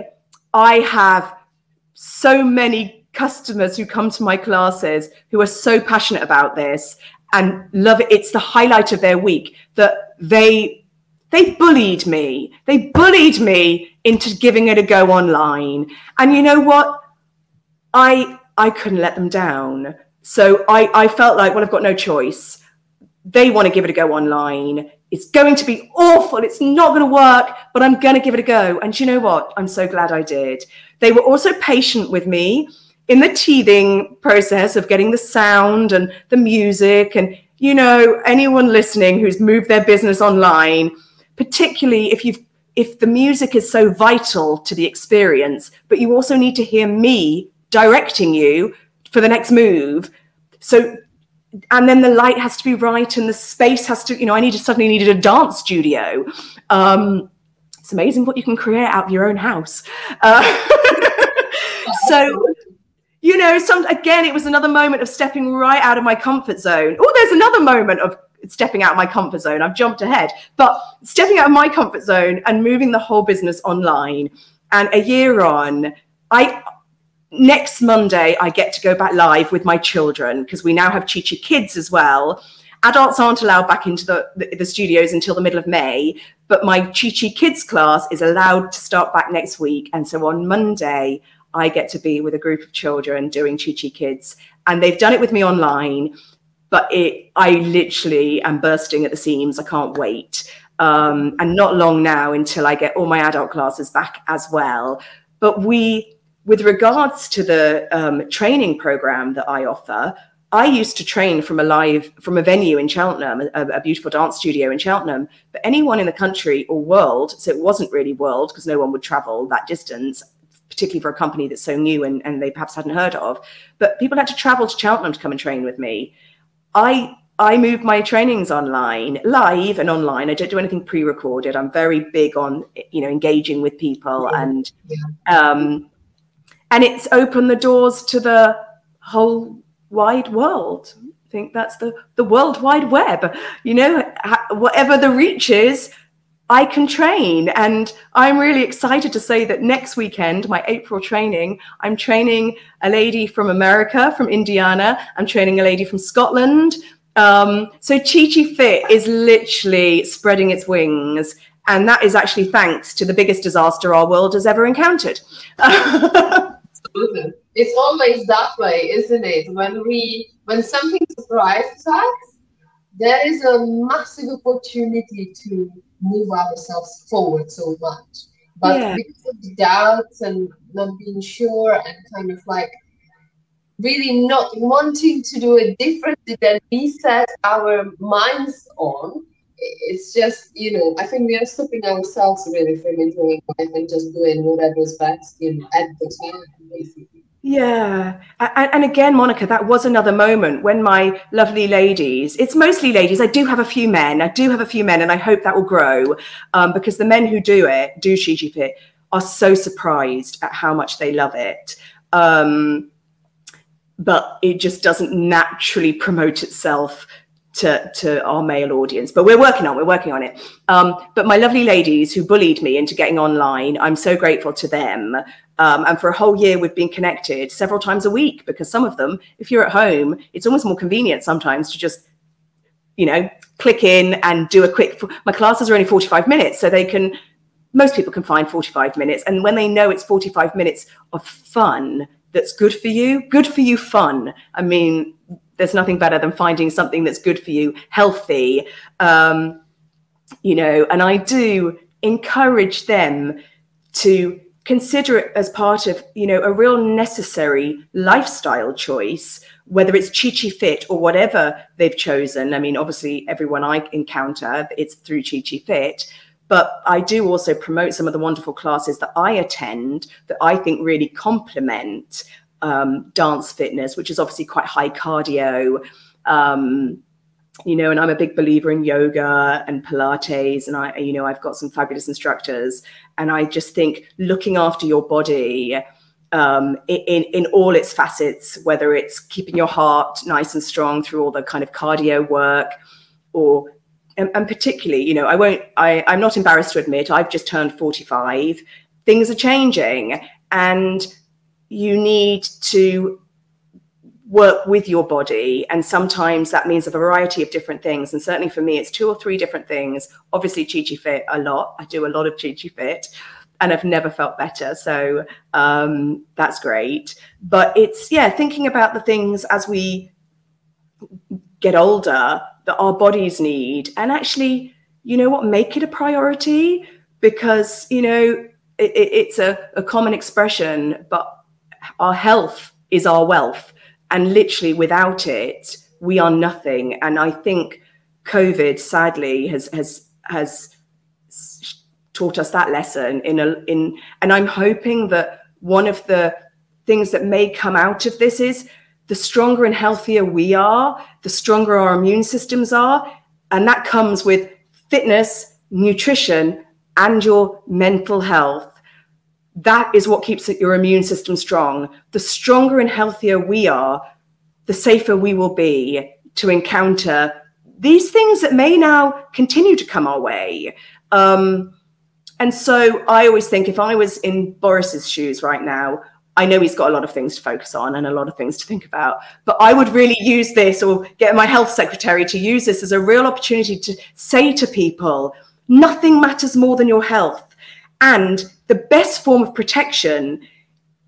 S2: I have so many customers who come to my classes who are so passionate about this and love it. It's the highlight of their week that they bullied me. They bullied me into giving it a go online. And you know what? I couldn't let them down. So I felt like, well, I've got no choice. They want to give it a go online. It's going to be awful. It's not going to work, but I'm going to give it a go. And you know what? I'm so glad I did. They were also patient with me in the teething process of getting the sound and the music. And, you know, anyone listening who's moved their business online, particularly if the music is so vital to the experience, but you also need to hear me directing you for the next move. So, and then the light has to be right and the space has to, you know, suddenly needed a dance studio. It's amazing what you can create out of your own house. So, you know, again, it was another moment of stepping right out of my comfort zone. Oh, there's another moment of stepping out of my comfort zone. I've jumped ahead, but stepping out of my comfort zone and moving the whole business online. And a year on, next Monday, I get to go back live with my children, because we now have Chi-Chi Kids as well. Adults aren't allowed back into the studios until the middle of May, but my Chi-Chi Kids class is allowed to start back next week. And so on Monday, I get to be with a group of children doing Chi-Chi Kids. And they've done it with me online, but I literally am bursting at the seams. I can't wait. And not long now until I get all my adult classes back as well. But with regards to the training program that I offer, I used to train from a venue in Cheltenham, a beautiful dance studio in Cheltenham. But anyone in the country or world, so it wasn't really world because no one would travel that distance, particularly for a company that's so new and they perhaps hadn't heard of. But people had to travel to Cheltenham to come and train with me. I move my trainings online, live and online. I don't do anything pre-recorded. I'm very big on, engaging with people, and it's opened the doors to the whole wide world. I think that's the World Wide Web. Whatever the reach is, I can train. And I'm really excited to say that next weekend, my April training, I'm training a lady from America, from Indiana. I'm training a lady from Scotland. So Chi-Chi Fit is literally spreading its wings. And that is actually thanks to the biggest disaster our world has ever encountered.
S1: Absolutely. It's always that way, isn't it? When something surprises us, there is a massive opportunity to move ourselves forward so much. But because of the doubts and not being sure and kind of like really not wanting to do it differently than we set our minds on, it's just, I think we are stopping ourselves really from enjoying life and just doing whatever's best, at the time, basically.
S2: Yeah. And again, Monica, that was another moment when my lovely ladies, it's mostly ladies. I do have a few men. And I hope that will grow, because the men who do Chi-Chi Fit, are so surprised at how much they love it. But it just doesn't naturally promote itself to our male audience, but we're working on it. But my lovely ladies who bullied me into getting online, I'm so grateful to them. And for a whole year, we've been connected several times a week, because some of them, if you're at home, it's almost more convenient sometimes to just, click in and do a quick, my classes are only 45 minutes. So most people can find 45 minutes. And when they know it's 45 minutes of fun, that's good for you fun. I mean, there's nothing better than finding something that's good for you, healthy, and I do encourage them to consider it as part of, a real necessary lifestyle choice, whether it's Chi-Chi Fit or whatever they've chosen. I mean, obviously, everyone I encounter, it's through Chi-Chi Fit. But I do also promote some of the wonderful classes that I attend that I think really complement dance fitness, which is obviously quite high cardio, and I'm a big believer in yoga and Pilates, and I've got some fabulous instructors, and I just think looking after your body in all its facets, whether it's keeping your heart nice and strong through all the kind of cardio work, and particularly, I'm not embarrassed to admit, I've just turned 45. Things are changing, and you need to work with your body. And sometimes that means a variety of different things. And certainly for me, it's 2 or 3 different things. Obviously, Chi-Chi Fit a lot. I do a lot of Chi-Chi Fit, and I've never felt better. So that's great. But it's, thinking about the things as we get older that our bodies need, and actually, make it a priority, because, it's a common expression, but our health is our wealth, and literally without it, we are nothing. And I think COVID sadly has taught us that lesson and I'm hoping that one of the things that may come out of this is the stronger and healthier we are, the stronger our immune systems are. And that comes with fitness, nutrition, and your mental health. That is what keeps your immune system strong. The stronger and healthier we are, the safer we will be to encounter these things that may now continue to come our way. And so I always think, if I was in Boris's shoes right now, I know he's got a lot of things to focus on and a lot of things to think about, but I would really use this, or get my health secretary to use this as a real opportunity to say to people, nothing matters more than your health. And the best form of protection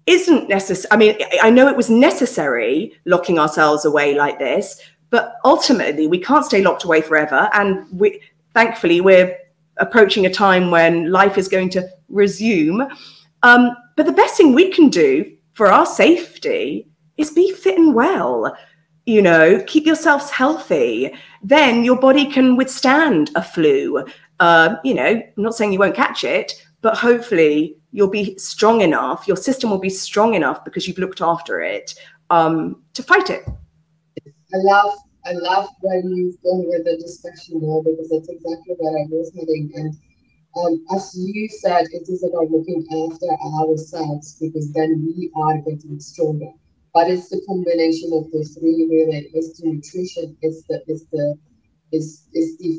S2: isn't necessary. I mean, I know it was necessary locking ourselves away like this, but ultimately we can't stay locked away forever. And thankfully, we're approaching a time when life is going to resume. But the best thing we can do for our safety is be fit and well, you know, keep yourselves healthy. Then your body can withstand a flu. You know, I'm not saying you won't catch it, but hopefully you'll be strong enough. Your system will be strong enough because you've looked after it to fight it.
S1: I love where you've gone with the discussion now, because that's exactly where I was heading. And as you said, it is about looking after ourselves, because then we are getting stronger. But it's the combination of the three, really. It's the nutrition, it's the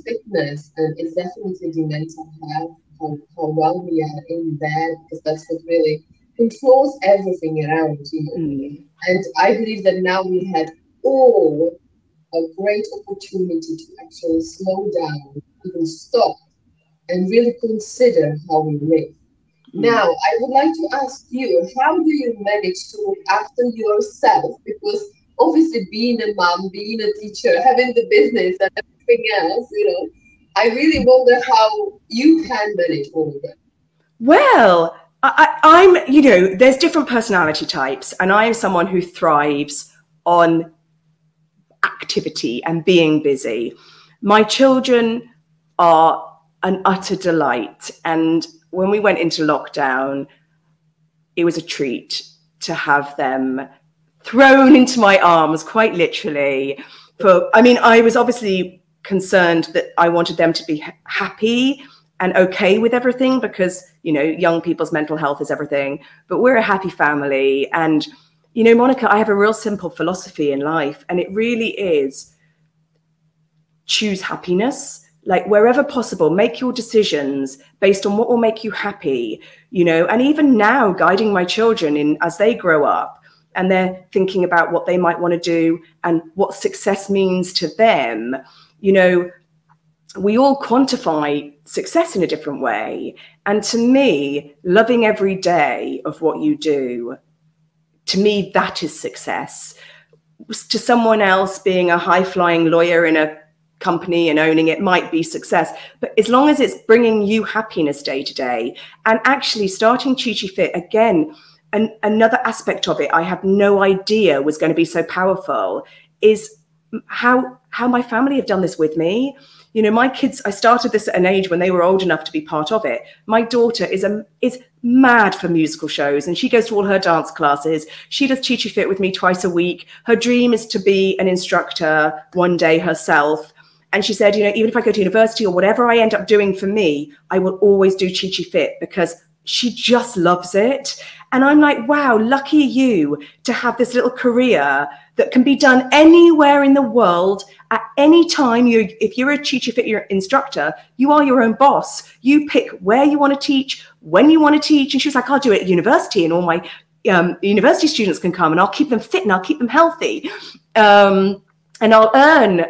S1: fitness, and it's definitely the mental health, how well we are in there, because that's what really controls everything around, you know. And I believe that now we had all a great opportunity to actually slow down, even stop, and really consider how we live. Now, I would like to ask you, how do you manage to look after yourself? Because obviously being a mom, being a teacher, having the business and everything else, you know, I really wonder how you can manage all of that.
S2: Well, I'm, you know, there's different personality types, and I am someone who thrives on activity and being busy. My children are an utter delight, and when we went into lockdown, it was a treat to have them thrown into my arms, quite literally. I mean, I was obviously concerned that I wanted them to be happy and okay with everything, because, you know, young people's mental health is everything, but we're a happy family. And, you know, Monica, I have a real simple philosophy in life, and it really is choose happiness. Like, wherever possible, make your decisions based on what will make you happy, you know. And even now, guiding my children as they grow up and they're thinking about what they might want to do and what success means to them, you know, we all quantify success in a different way. And to me, loving every day of what you do, to me, that is success. To someone else, being a high-flying lawyer in a company and owning it might be success, but as long as it's bringing you happiness day to day. And actually starting Chi Chi Fit, again, another aspect of it I had no idea was going to be so powerful, is how my family have done this with me. You know, my kids, I started this at an age when they were old enough to be part of it. My daughter is mad for musical shows, and she goes to all her dance classes. She does Chi Chi Fit with me twice a week. Her dream is to be an instructor one day herself. And she said, you know, even if I go to university or whatever I end up doing for me, I will always do Chi Chi Fit, because she just loves it. And I'm like, wow, lucky you to have this little career that can be done anywhere in the world at any time. If you're a Chi Chi Fit instructor, you are your own boss. You pick where you want to teach, when you want to teach. And she was like, I'll do it at university, and all my university students can come, and I'll keep them fit and I'll keep them healthy. And I'll earn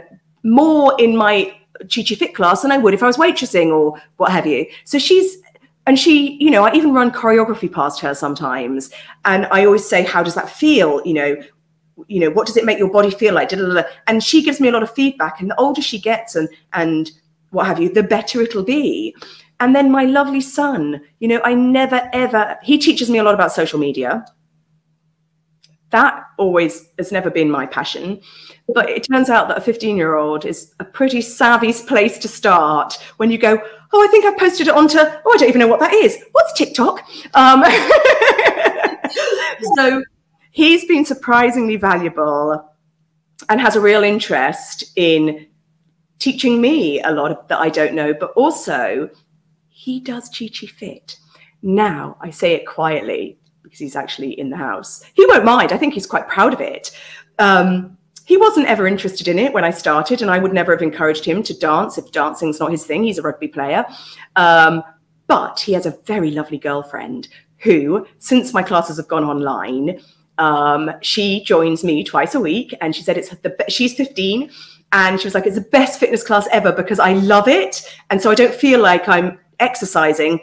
S2: more in my Chi Chi Fit class than I would if I was waitressing or what have you. So she, you know, I even run choreography past her sometimes. And I always say, how does that feel? You know, what does it make your body feel like? And she gives me a lot of feedback. And the older she gets and what have you, the better it'll be. And then my lovely son, you know, he teaches me a lot about social media. That always has never been my passion. But it turns out that a 15-year-old is a pretty savvy place to start when you go, oh, I think I posted it onto, I don't even know what that is. What's TikTok? So he's been surprisingly valuable and has a real interest in teaching me a lot that I don't know, but also he does Chi Chi Fit. Now, I say it quietly because he's actually in the house. He won't mind. I think he's quite proud of it. He wasn't ever interested in it when I started, and I would never have encouraged him to dance if dancing's not his thing. He's a rugby player. But he has a very lovely girlfriend who, since my classes have gone online, she joins me twice a week, and she said she's 15, and she was like, it's the best fitness class ever because I love it. And so I don't feel like I'm exercising,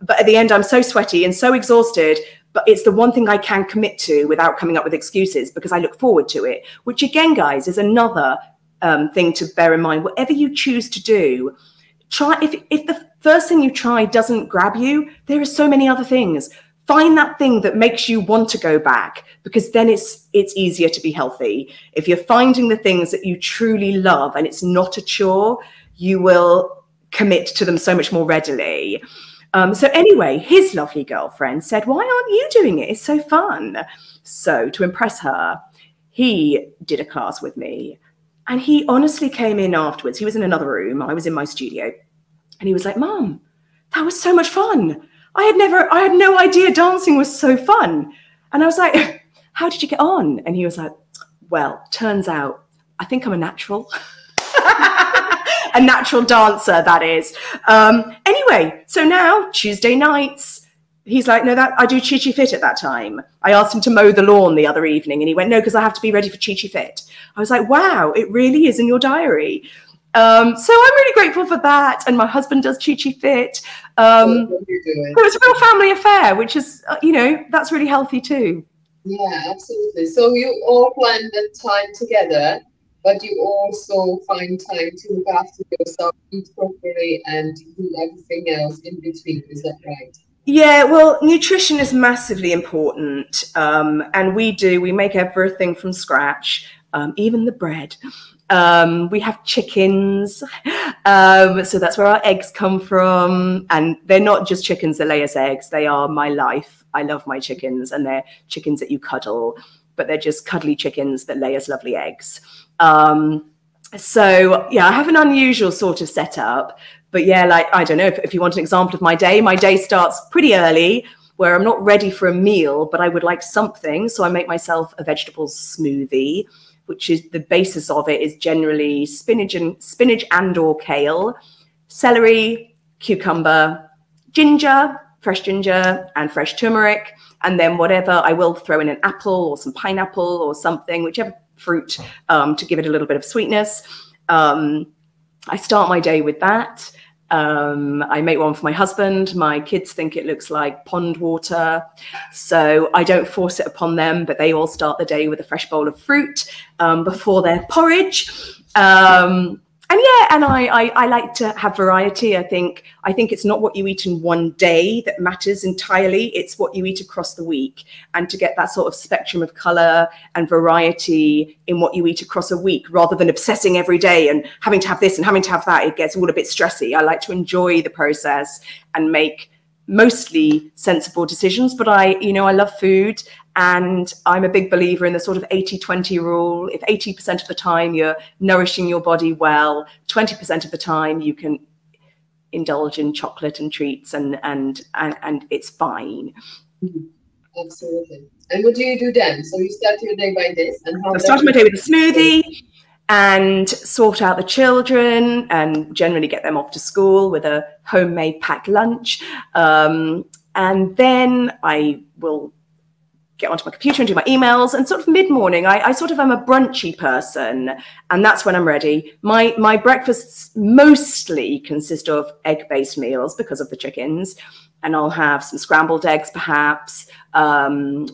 S2: but at the end I'm so sweaty and so exhausted, but it's the one thing I can commit to without coming up with excuses because I look forward to it, which again, guys, is another thing to bear in mind. Whatever you choose to do, try, if the first thing you try doesn't grab you, there are so many other things. Find that thing that makes you want to go back, because then it's easier to be healthy. If you're finding the things that you truly love and it's not a chore, you will commit to them so much more readily. So anyway, his lovely girlfriend said, why aren't you doing it? It's so fun. So to impress her, he did a class with me, and he honestly came in afterwards. He was in another room. I was in my studio, and he was like, Mom, that was so much fun. I had no idea dancing was so fun. And I was like, how did you get on? And he was like, well, turns out I think I'm a natural. A natural dancer, that is. Anyway, so now Tuesday nights, he's like, no, that I do Chi Chi Fit at that time. I asked him to mow the lawn the other evening, and he went, no, because I have to be ready for Chi Chi Fit. I was like, wow, it really is in your diary. So I'm really grateful for that. And my husband does Chi Chi Fit. So it's a real family affair, which is, that's really healthy too.
S1: Yeah, absolutely. So you all plan that time together, but you also find time to look after yourself, eat properly, and do everything else in between. Is that right?
S2: Yeah, well, nutrition is massively important. And we make everything from scratch, even the bread. We have chickens, so that's where our eggs come from, and they're not just chickens that lay us eggs. They are my life. I love my chickens, and they're chickens that you cuddle, but they're just cuddly chickens that lay us lovely eggs. So yeah, I have an unusual sort of setup, but yeah, like, I don't know, if you want an example of my day starts pretty early, where I'm not ready for a meal, but I would like something, so I make myself a vegetable smoothie, which is the basis of it is generally spinach and or kale, celery, cucumber, ginger, fresh ginger, and fresh turmeric. And then whatever, I will throw in an apple or some pineapple or something, whichever fruit, to give it a little bit of sweetness. I start my day with that. I make one for my husband. My kids think it looks like pond water, so I don't force it upon them, but they all start the day with a fresh bowl of fruit before their porridge. And yeah, and I like to have variety. I think it's not what you eat in one day that matters entirely. It's what you eat across the week, and to get that sort of spectrum of color and variety in what you eat across a week, rather than obsessing every day and having to have this and having to have that. It gets all a bit stressy. I like to enjoy the process and make mostly sensible decisions, but I love food, and I'm a big believer in the sort of 80-20 rule. If 80% of the time you're nourishing your body well, 20% of the time you can indulge in chocolate and treats, and it's fine.
S1: Absolutely. And what do you do then? So you start your day by this, and how?
S2: I start my day with a smoothie and sort out the children and generally get them off to school with a homemade packed lunch. And then I will get onto my computer and do my emails, and sort of mid-morning, I sort of am a brunchy person, and that's when I'm ready. My breakfasts mostly consist of egg-based meals because of the chickens, and I'll have some scrambled eggs perhaps. I'm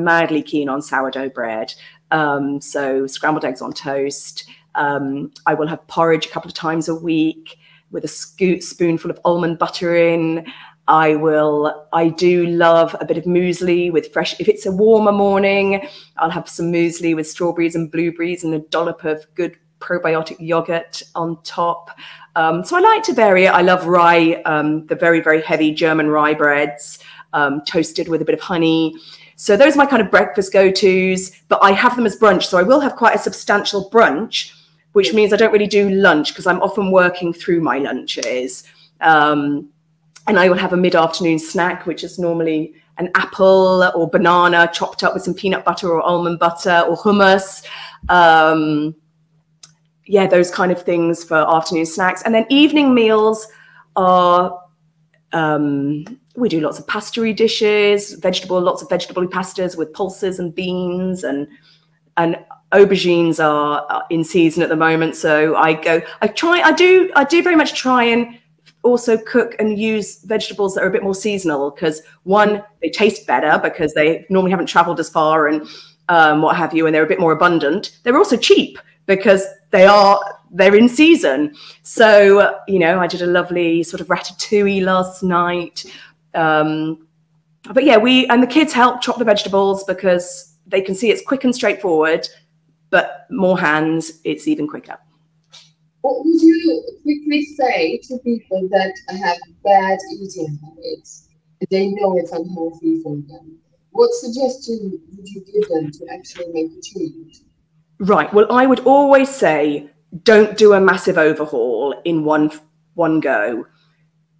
S2: madly keen on sourdough bread. So scrambled eggs on toast. I will have porridge a couple of times a week with a spoonful of almond butter in. I do love a bit of muesli with fresh, if it's a warmer morning, I'll have some muesli with strawberries and blueberries and a dollop of good probiotic yogurt on top. So I like to vary it. I love rye, the very, very heavy German rye breads, toasted with a bit of honey. So those are my kind of breakfast go-tos, but I have them as brunch. So I will have quite a substantial brunch, which means I don't really do lunch because I'm often working through my lunches. And I will have a mid-afternoon snack, which is normally an apple or banana chopped up with some peanut butter or almond butter or hummus. Yeah, those kind of things for afternoon snacks. And then evening meals are, we do lots of pastery dishes, lots of vegetable pastas with pulses and beans, and aubergines are in season at the moment. So I do very much try and also cook and use vegetables that are a bit more seasonal, because one, they taste better because they normally haven't traveled as far and what have you, and they're a bit more abundant. They're also cheap because they're in season. So, I did a lovely sort of ratatouille last night. But yeah, and the kids help chop the vegetables because they can see it's quick and straightforward, but more hands, it's even quicker.
S1: What would you quickly say to people that have bad eating habits? They know it's unhealthy for them. What suggestion would you give them to actually make a change?
S2: Right. Well, I would always say, don't do a massive overhaul in one go.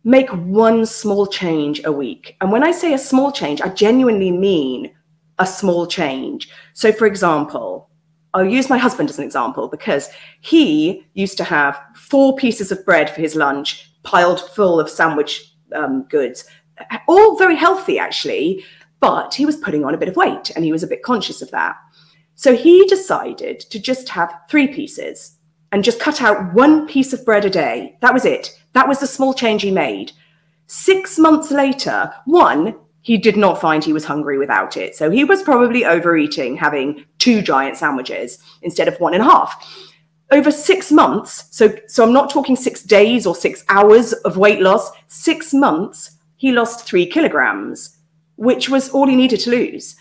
S2: Make one small change a week. And when I say a small change, I genuinely mean a small change. So, for example, I'll use my husband as an example, because he used to have 4 pieces of bread for his lunch, piled full of sandwich goods, all very healthy, actually, but he was putting on a bit of weight and he was a bit conscious of that. So he decided to just have 3 pieces and just cut out 1 piece of bread a day. That was it. That was the small change he made. 6 months later, he did not find he was hungry without it. So he was probably overeating, having 2 giant sandwiches instead of 1.5. Over 6 months, so I'm not talking 6 days or 6 hours of weight loss, 6 months, he lost 3 kilograms, which was all he needed to lose.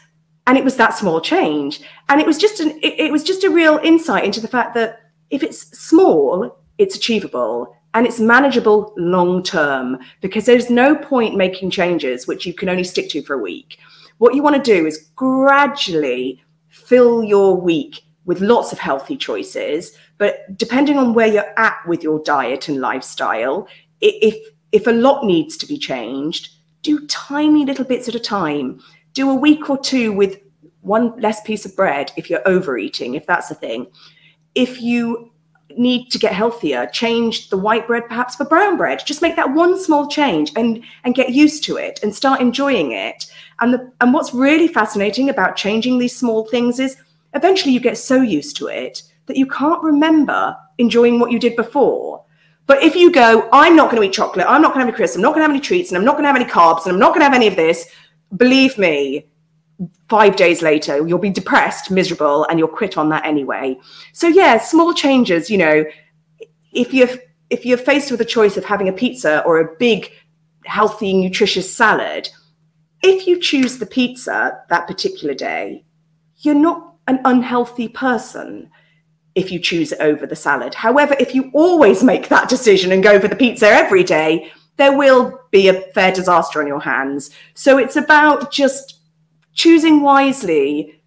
S2: And it was that small change. And it was just a real insight into the fact that if it's small, it's achievable. And it's manageable long term, because there's no point making changes which you can only stick to for a week. What you want to do is gradually fill your week with lots of healthy choices. But depending on where you're at with your diet and lifestyle, if a lot needs to be changed, do tiny little bits at a time. Do a week or 2 with 1 less piece of bread if you're overeating, if that's the thing. If you need to get healthier, change the white bread perhaps for brown bread. Just make that one small change and get used to it and start enjoying it. And what's really fascinating about changing these small things is eventually you get so used to it that you can't remember enjoying what you did before. But if you go, I'm not going to eat chocolate, I'm not going to have any crisps, I'm not going to have any treats, and I'm not going to have any carbs, and I'm not going to have any of this, believe me, 5 days later, you'll be depressed, miserable, and you'll quit on that anyway. So yeah, small changes, if you're faced with a choice of having a pizza or a big, healthy, nutritious salad, if you choose the pizza that particular day, you're not an unhealthy person if you choose it over the salad. However, if you always make that decision and go for the pizza every day, there will be a fair disaster on your hands. So it's about just choosing wisely.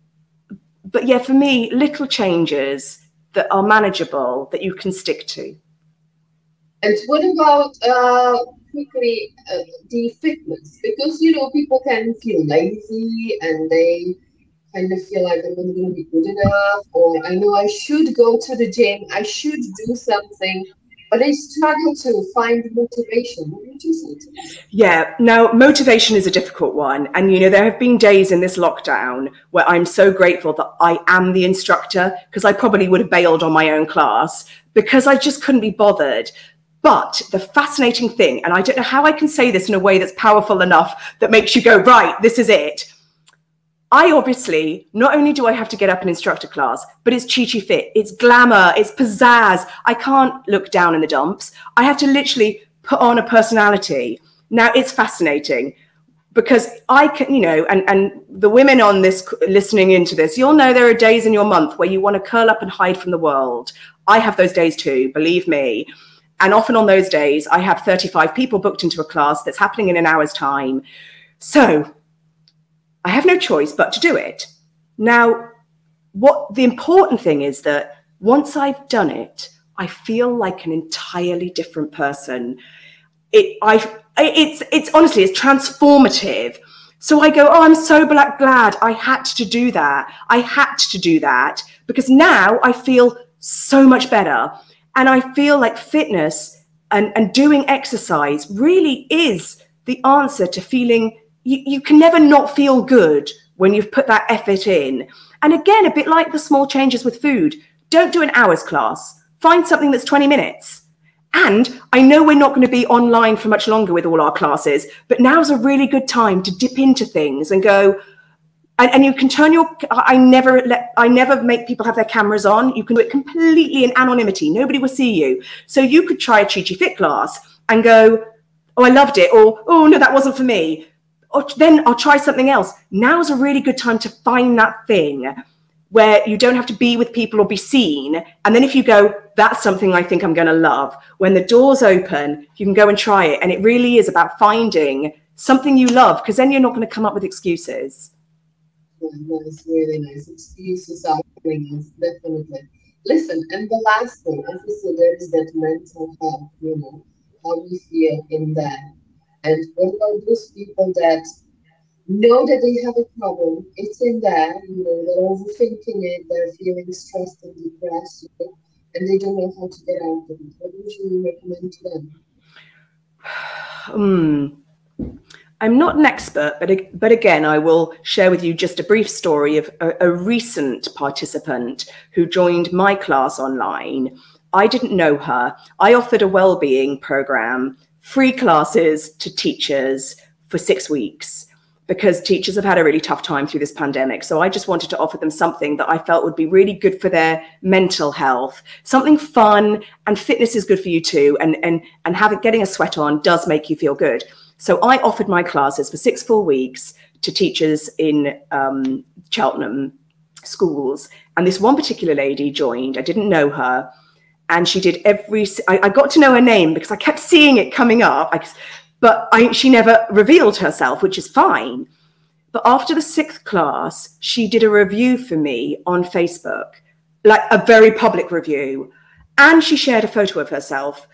S2: But yeah, for me, little changes that are manageable, that you can stick to.
S1: And what about quickly the fitness? Because people can feel lazy and they kind of feel like they're not going to be good enough, or I know I should go to the gym, I should do something, but they struggle to find motivation. What would you say to that?
S2: Yeah, now motivation is a difficult one. And, there have been days in this lockdown where I'm so grateful that I am the instructor, because I probably would have bailed on my own class because I just couldn't be bothered. But the fascinating thing, and I don't know how I can say this in a way that's powerful enough that makes you go, right, this is it. I obviously, not only do I have to get up and instruct a class, but it's Chi Chi Fit, it's glamour, it's pizzazz. I can't look down in the dumps. I have to literally put on a personality. Now, it's fascinating because I can, and the women on this, listening into this, you'll know there are days in your month where you want to curl up and hide from the world. I have those days too, believe me. And often on those days, I have 35 people booked into a class that's happening in an hour's time. So I have no choice but to do it. Now, what the important thing is that once I've done it, I feel like an entirely different person. It's honestly, it's transformative. So I go, oh, I'm so glad I had to do that. I had to do that because now I feel so much better. And I feel like fitness and doing exercise really is the answer to feeling, you can never not feel good when you've put that effort in. And again, a bit like the small changes with food, don't do an hour's class, find something that's 20 minutes. And I know we're not going to be online for much longer with all our classes, but now's a really good time to dip into things and go, and you can turn your, I never make people have their cameras on. You can do it completely in anonymity. Nobody will see you. So you could try a Chi Chi Fit class and go, oh, I loved it. Or, oh no, that wasn't for me. Or then I'll try something else. Now's a really good time to find that thing where you don't have to be with people or be seen. And then if you go, that's something I think I'm going to love, when the doors open, you can go and try it. And it really is about finding something you love, because then you're not going to come up with excuses.
S1: Yeah, that's really nice. Excuses are killing us, definitely. Listen, and the last thing, as I said, there is that mental health, you know, how we feel in that. And what about those people that know that they have a problem? It's in there, you know, they're overthinking it, they're feeling stressed and depressed, you know, and they don't know how to get out of it. What would you recommend to them?
S2: I'm not an expert, but again, I will share with you just a brief story of a recent participant who joined my class online. I didn't know her. I offered a well-being program, free classes to teachers for 6 weeks, because teachers have had a really tough time through this pandemic. So I just wanted to offer them something that I felt would be really good for their mental health, something fun, and fitness is good for you too. And getting a sweat on does make you feel good. So I offered my classes for 6 full weeks to teachers in Cheltenham schools. And this one particular lady joined. I didn't know her. And she did I got to know her name because I kept seeing it coming up. She never revealed herself, which is fine. But after the 6th class, she did a review for me on Facebook, like a very public review. And she shared a photo of herself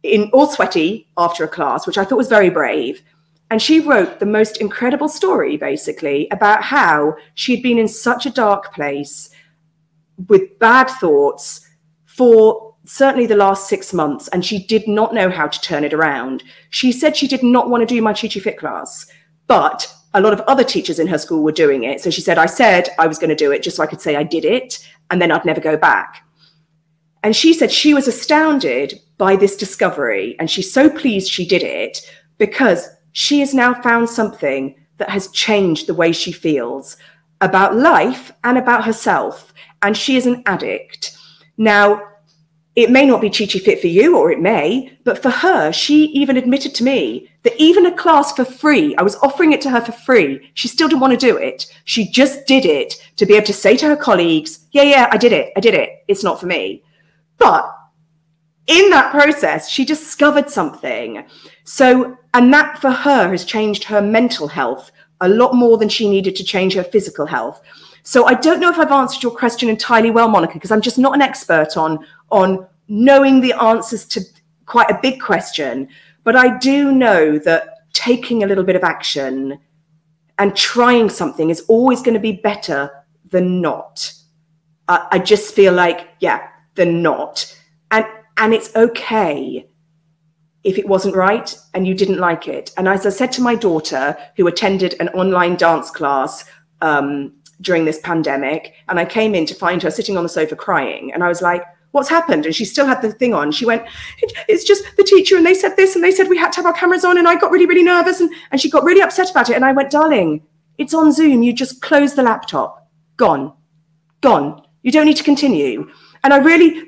S2: in all sweaty after a class, which I thought was very brave. And she wrote the most incredible story, basically, about how she'd been in such a dark place with bad thoughts for certainly the last 6 months, and she did not know how to turn it around. She said she did not want to do my Chi Chi Fit class, but a lot of other teachers in her school were doing it. So she said, I said I was going to do it just so I could say I did it, and then I'd never go back. And she said she was astounded by this discovery, and she's so pleased she did it because she has now found something that has changed the way she feels about life and about herself. And she is an addict. Now, it may not be Chi Chi Fit for you, or it may, but for her, she even admitted to me that even a class for free, I was offering it to her for free. She still didn't want to do it. She just did it to be able to say to her colleagues, yeah, I did it. It's not for me. But in that process, she discovered something. So, and that for her has changed her mental health a lot more than she needed to change her physical health. So I don't know if I've answered your question entirely well, Monika, because I'm just not an expert on knowing the answers to quite a big question. But I do know that taking a little bit of action and trying something is always going to be better than not. I just feel like, yeah, than not. And it's okay if it wasn't right and you didn't like it. And as I said to my daughter, who attended an online dance class during this pandemic, and I came in to find her sitting on the sofa crying, and I was like, what's happened? And she still had the thing on. She went, it's just the teacher, and they said this, and they said we had to have our cameras on, and I got really, really nervous, and she got really upset about it. And I went, darling, it's on Zoom. You just close the laptop. Gone. You don't need to continue. And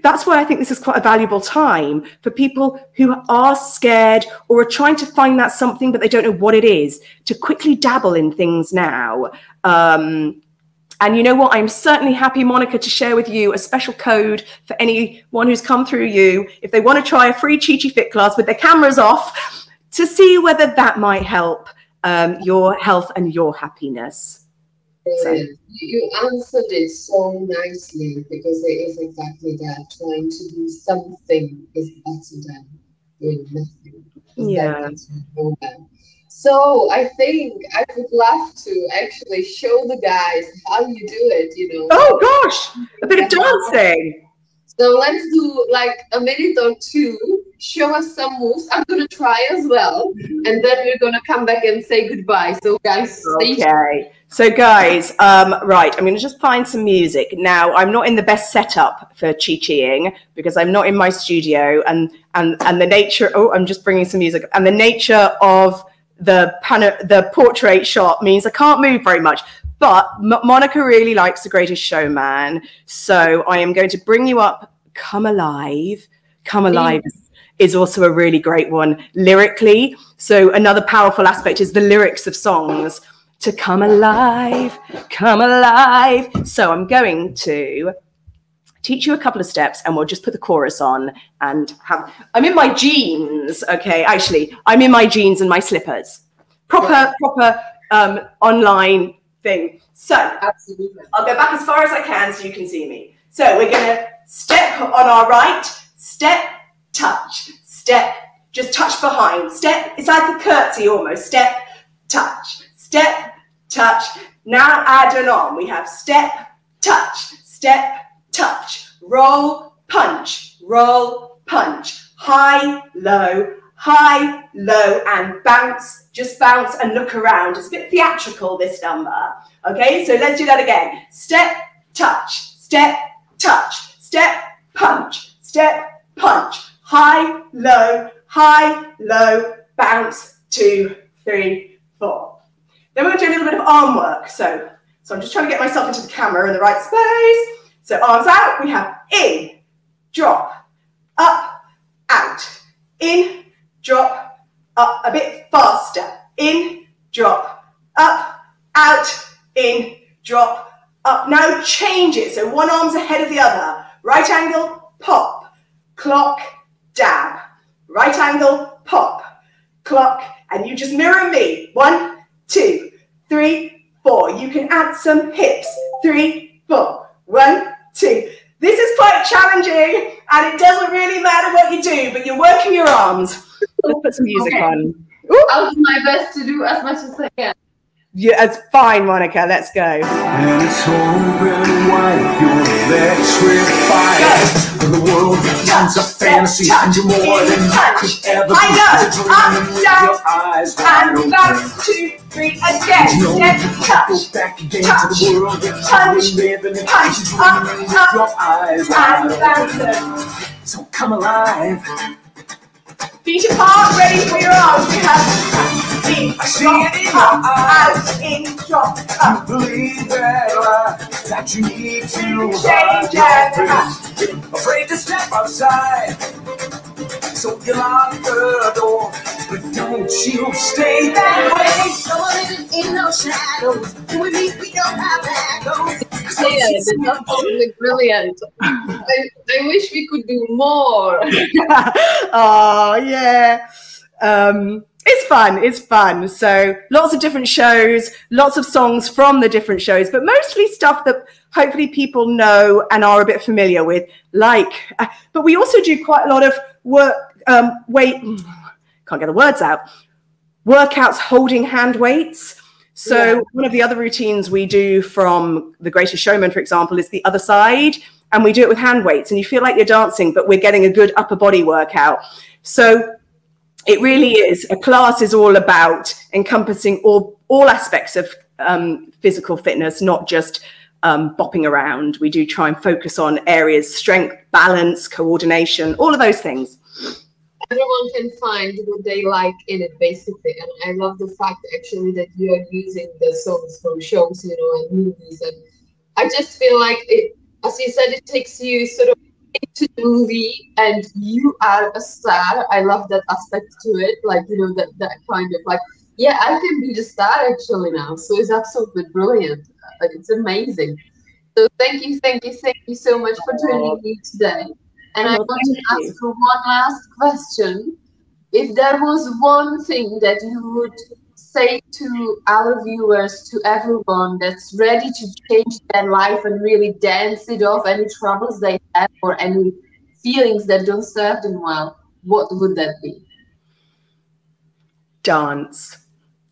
S2: that's why I think this is quite a valuable time for people who are scared or are trying to find that something, but they don't know what it is, to quickly dabble in things now. And you know what? I'm certainly happy, Monika, to share with you a special code for anyone who's come through you, if they want to try a free Chi Chi Fit class with their cameras off, to see whether that might help your health and your happiness. So.
S1: You answered it so nicely, because it is exactly that. Trying to do something is better than doing nothing.
S2: Yeah.
S1: So I think I would love to actually show the guys how you do it, you know.
S2: Oh gosh, a bit of dancing.
S1: So let's do like a minute or two, show us some moves. I'm gonna try as well, and then we're gonna come back and say goodbye. So guys, stay tuned.
S2: Okay. So guys, right, I'm going to just find some music. Now, I'm not in the best setup for chi-chiing because I'm not in my studio, and the nature, oh, I'm just bringing some music, and the nature of the portrait shot means I can't move very much. But Monica really likes The Greatest Showman, so I am going to bring you up Come Alive. Come Alive is also a really great one lyrically. So another powerful aspect is the lyrics of songs. To come alive, come alive. So I'm going to teach you a couple of steps and we'll just put the chorus on and I'm in my jeans, okay? Actually, I'm in my jeans and my slippers. Proper online thing. So absolutely. I'll go back as far as I can so you can see me. So we're gonna step on our right, step, touch, step, just touch behind, step, it's like a curtsy almost, step, touch, step, touch. Now add on. We have step, touch, roll, punch, high, low, and bounce. Just bounce and look around. It's a bit theatrical, this number. Okay, so let's do that again. Step, touch, punch, high, low, bounce, 2, 3, 4. Then we're going to do a little bit of arm work. So I'm just trying to get myself into the camera in the right space. So arms out, we have in, drop, up, out, in, drop, up, a bit faster, in, drop, up, out, in, drop, up. Now change it. So one arm's ahead of the other. Right angle, pop, clock, dab. Right angle, pop, clock, and you just mirror me. 1, 2, 3, 4. You can add some hips. 3, 4. 1, 2. This is quite challenging, and it doesn't really matter what you do, but you're working your arms. Let's put some music on. Ooh.
S1: I'll do my best to do as much as I can.
S2: Yeah, it's fine, Monica. Let's go.
S5: And it's open wide, your electrified. The world becomes a fantasy, and you're more than you could ever be.
S2: Up, down, your eyes and 1, 2, 3, again. Step, touch,
S5: back again to the world that you live in,
S2: punch, up,
S5: your eyes
S2: and
S5: so come alive.
S2: Feet apart, ready for your arms. We have in, drop, out, in, drop, up.
S5: Believe that you need to
S2: change and
S5: afraid to step outside. So you lock the door, but don't you stay that way.
S6: Someone in no shadows. With me, we don't have that.
S1: Yeah, that's absolutely brilliant. I wish we could do more.
S2: Oh, yeah. It's fun. So lots of different shows, lots of songs from the different shows, but mostly stuff that hopefully people know and are a bit familiar with. But we also do quite a lot of work. Can't get the words out. Workouts holding hand weights. So one of the other routines we do from The Greatest Showman, for example, is the other side, and we do it with hand weights, and you feel like you're dancing, but we're getting a good upper body workout. So it really is. A class is all about encompassing all aspects of physical fitness, not just bopping around. We do try and focus on areas, strength, balance, coordination, all of those things.
S1: Everyone can find what they like in it, basically. And I love the fact, actually, that you are using the songs from shows, and movies. And I just feel like, as you said, it takes you sort of into the movie and you are a star. I love that aspect to it. That kind of yeah, I can be the star actually now. So it's absolutely brilliant. It's amazing. So thank you so much for joining me today. And I want to ask for one last question. If there was one thing that you would say to our viewers, to everyone that's ready to change their life and really dance it off, any troubles they have or any feelings that don't serve them well, what would that be?
S2: Dance.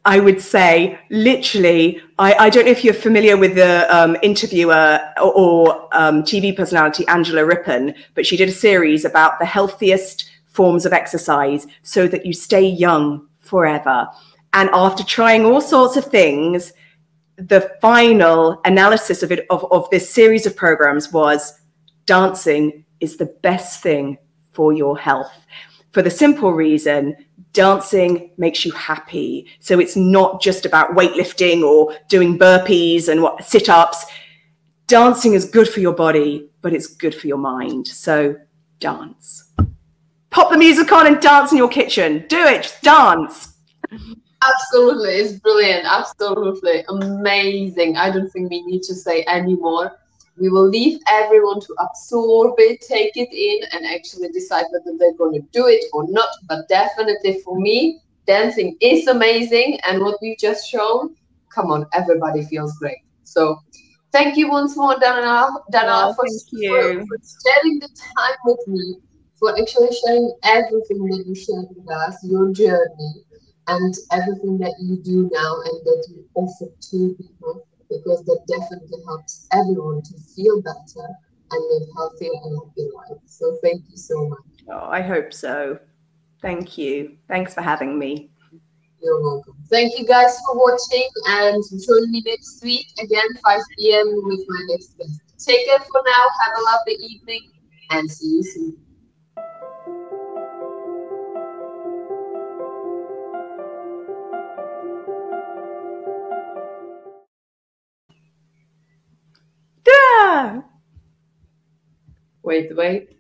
S2: I would say, literally, I don't know if you're familiar with the interviewer or TV personality Angela Rippon, but she did a series about the healthiest forms of exercise so that you stay young forever. And after trying all sorts of things, the final analysis of it, of this series of programs, was dancing is the best thing for your health. For the simple reason, dancing makes you happy. So it's not just about weightlifting or doing burpees and sit-ups. Dancing is good for your body, but it's good for your mind. So dance. Pop the music on and dance in your kitchen. Do it, just dance.
S1: Absolutely, it's brilliant. Absolutely amazing. I don't think we need to say any more. We will leave everyone to absorb it, take it in, and actually decide whether they're going to do it or not. But definitely for me, dancing is amazing. And what we've just shown, come on, everybody feels great. So thank you once more, Danella, for sharing the time with me, for actually sharing everything that you shared with us, your journey, and everything that you do now and that you offer to people, because that definitely helps everyone to feel better and live healthier and happier life. So thank you so much.
S2: Oh, I hope so. Thank you. Thanks for having me.
S1: You're welcome. Thank you guys for watching, and join me next week again, 5 p.m. with my next guest. Take care for now. Have a lovely evening and see you soon. Wait.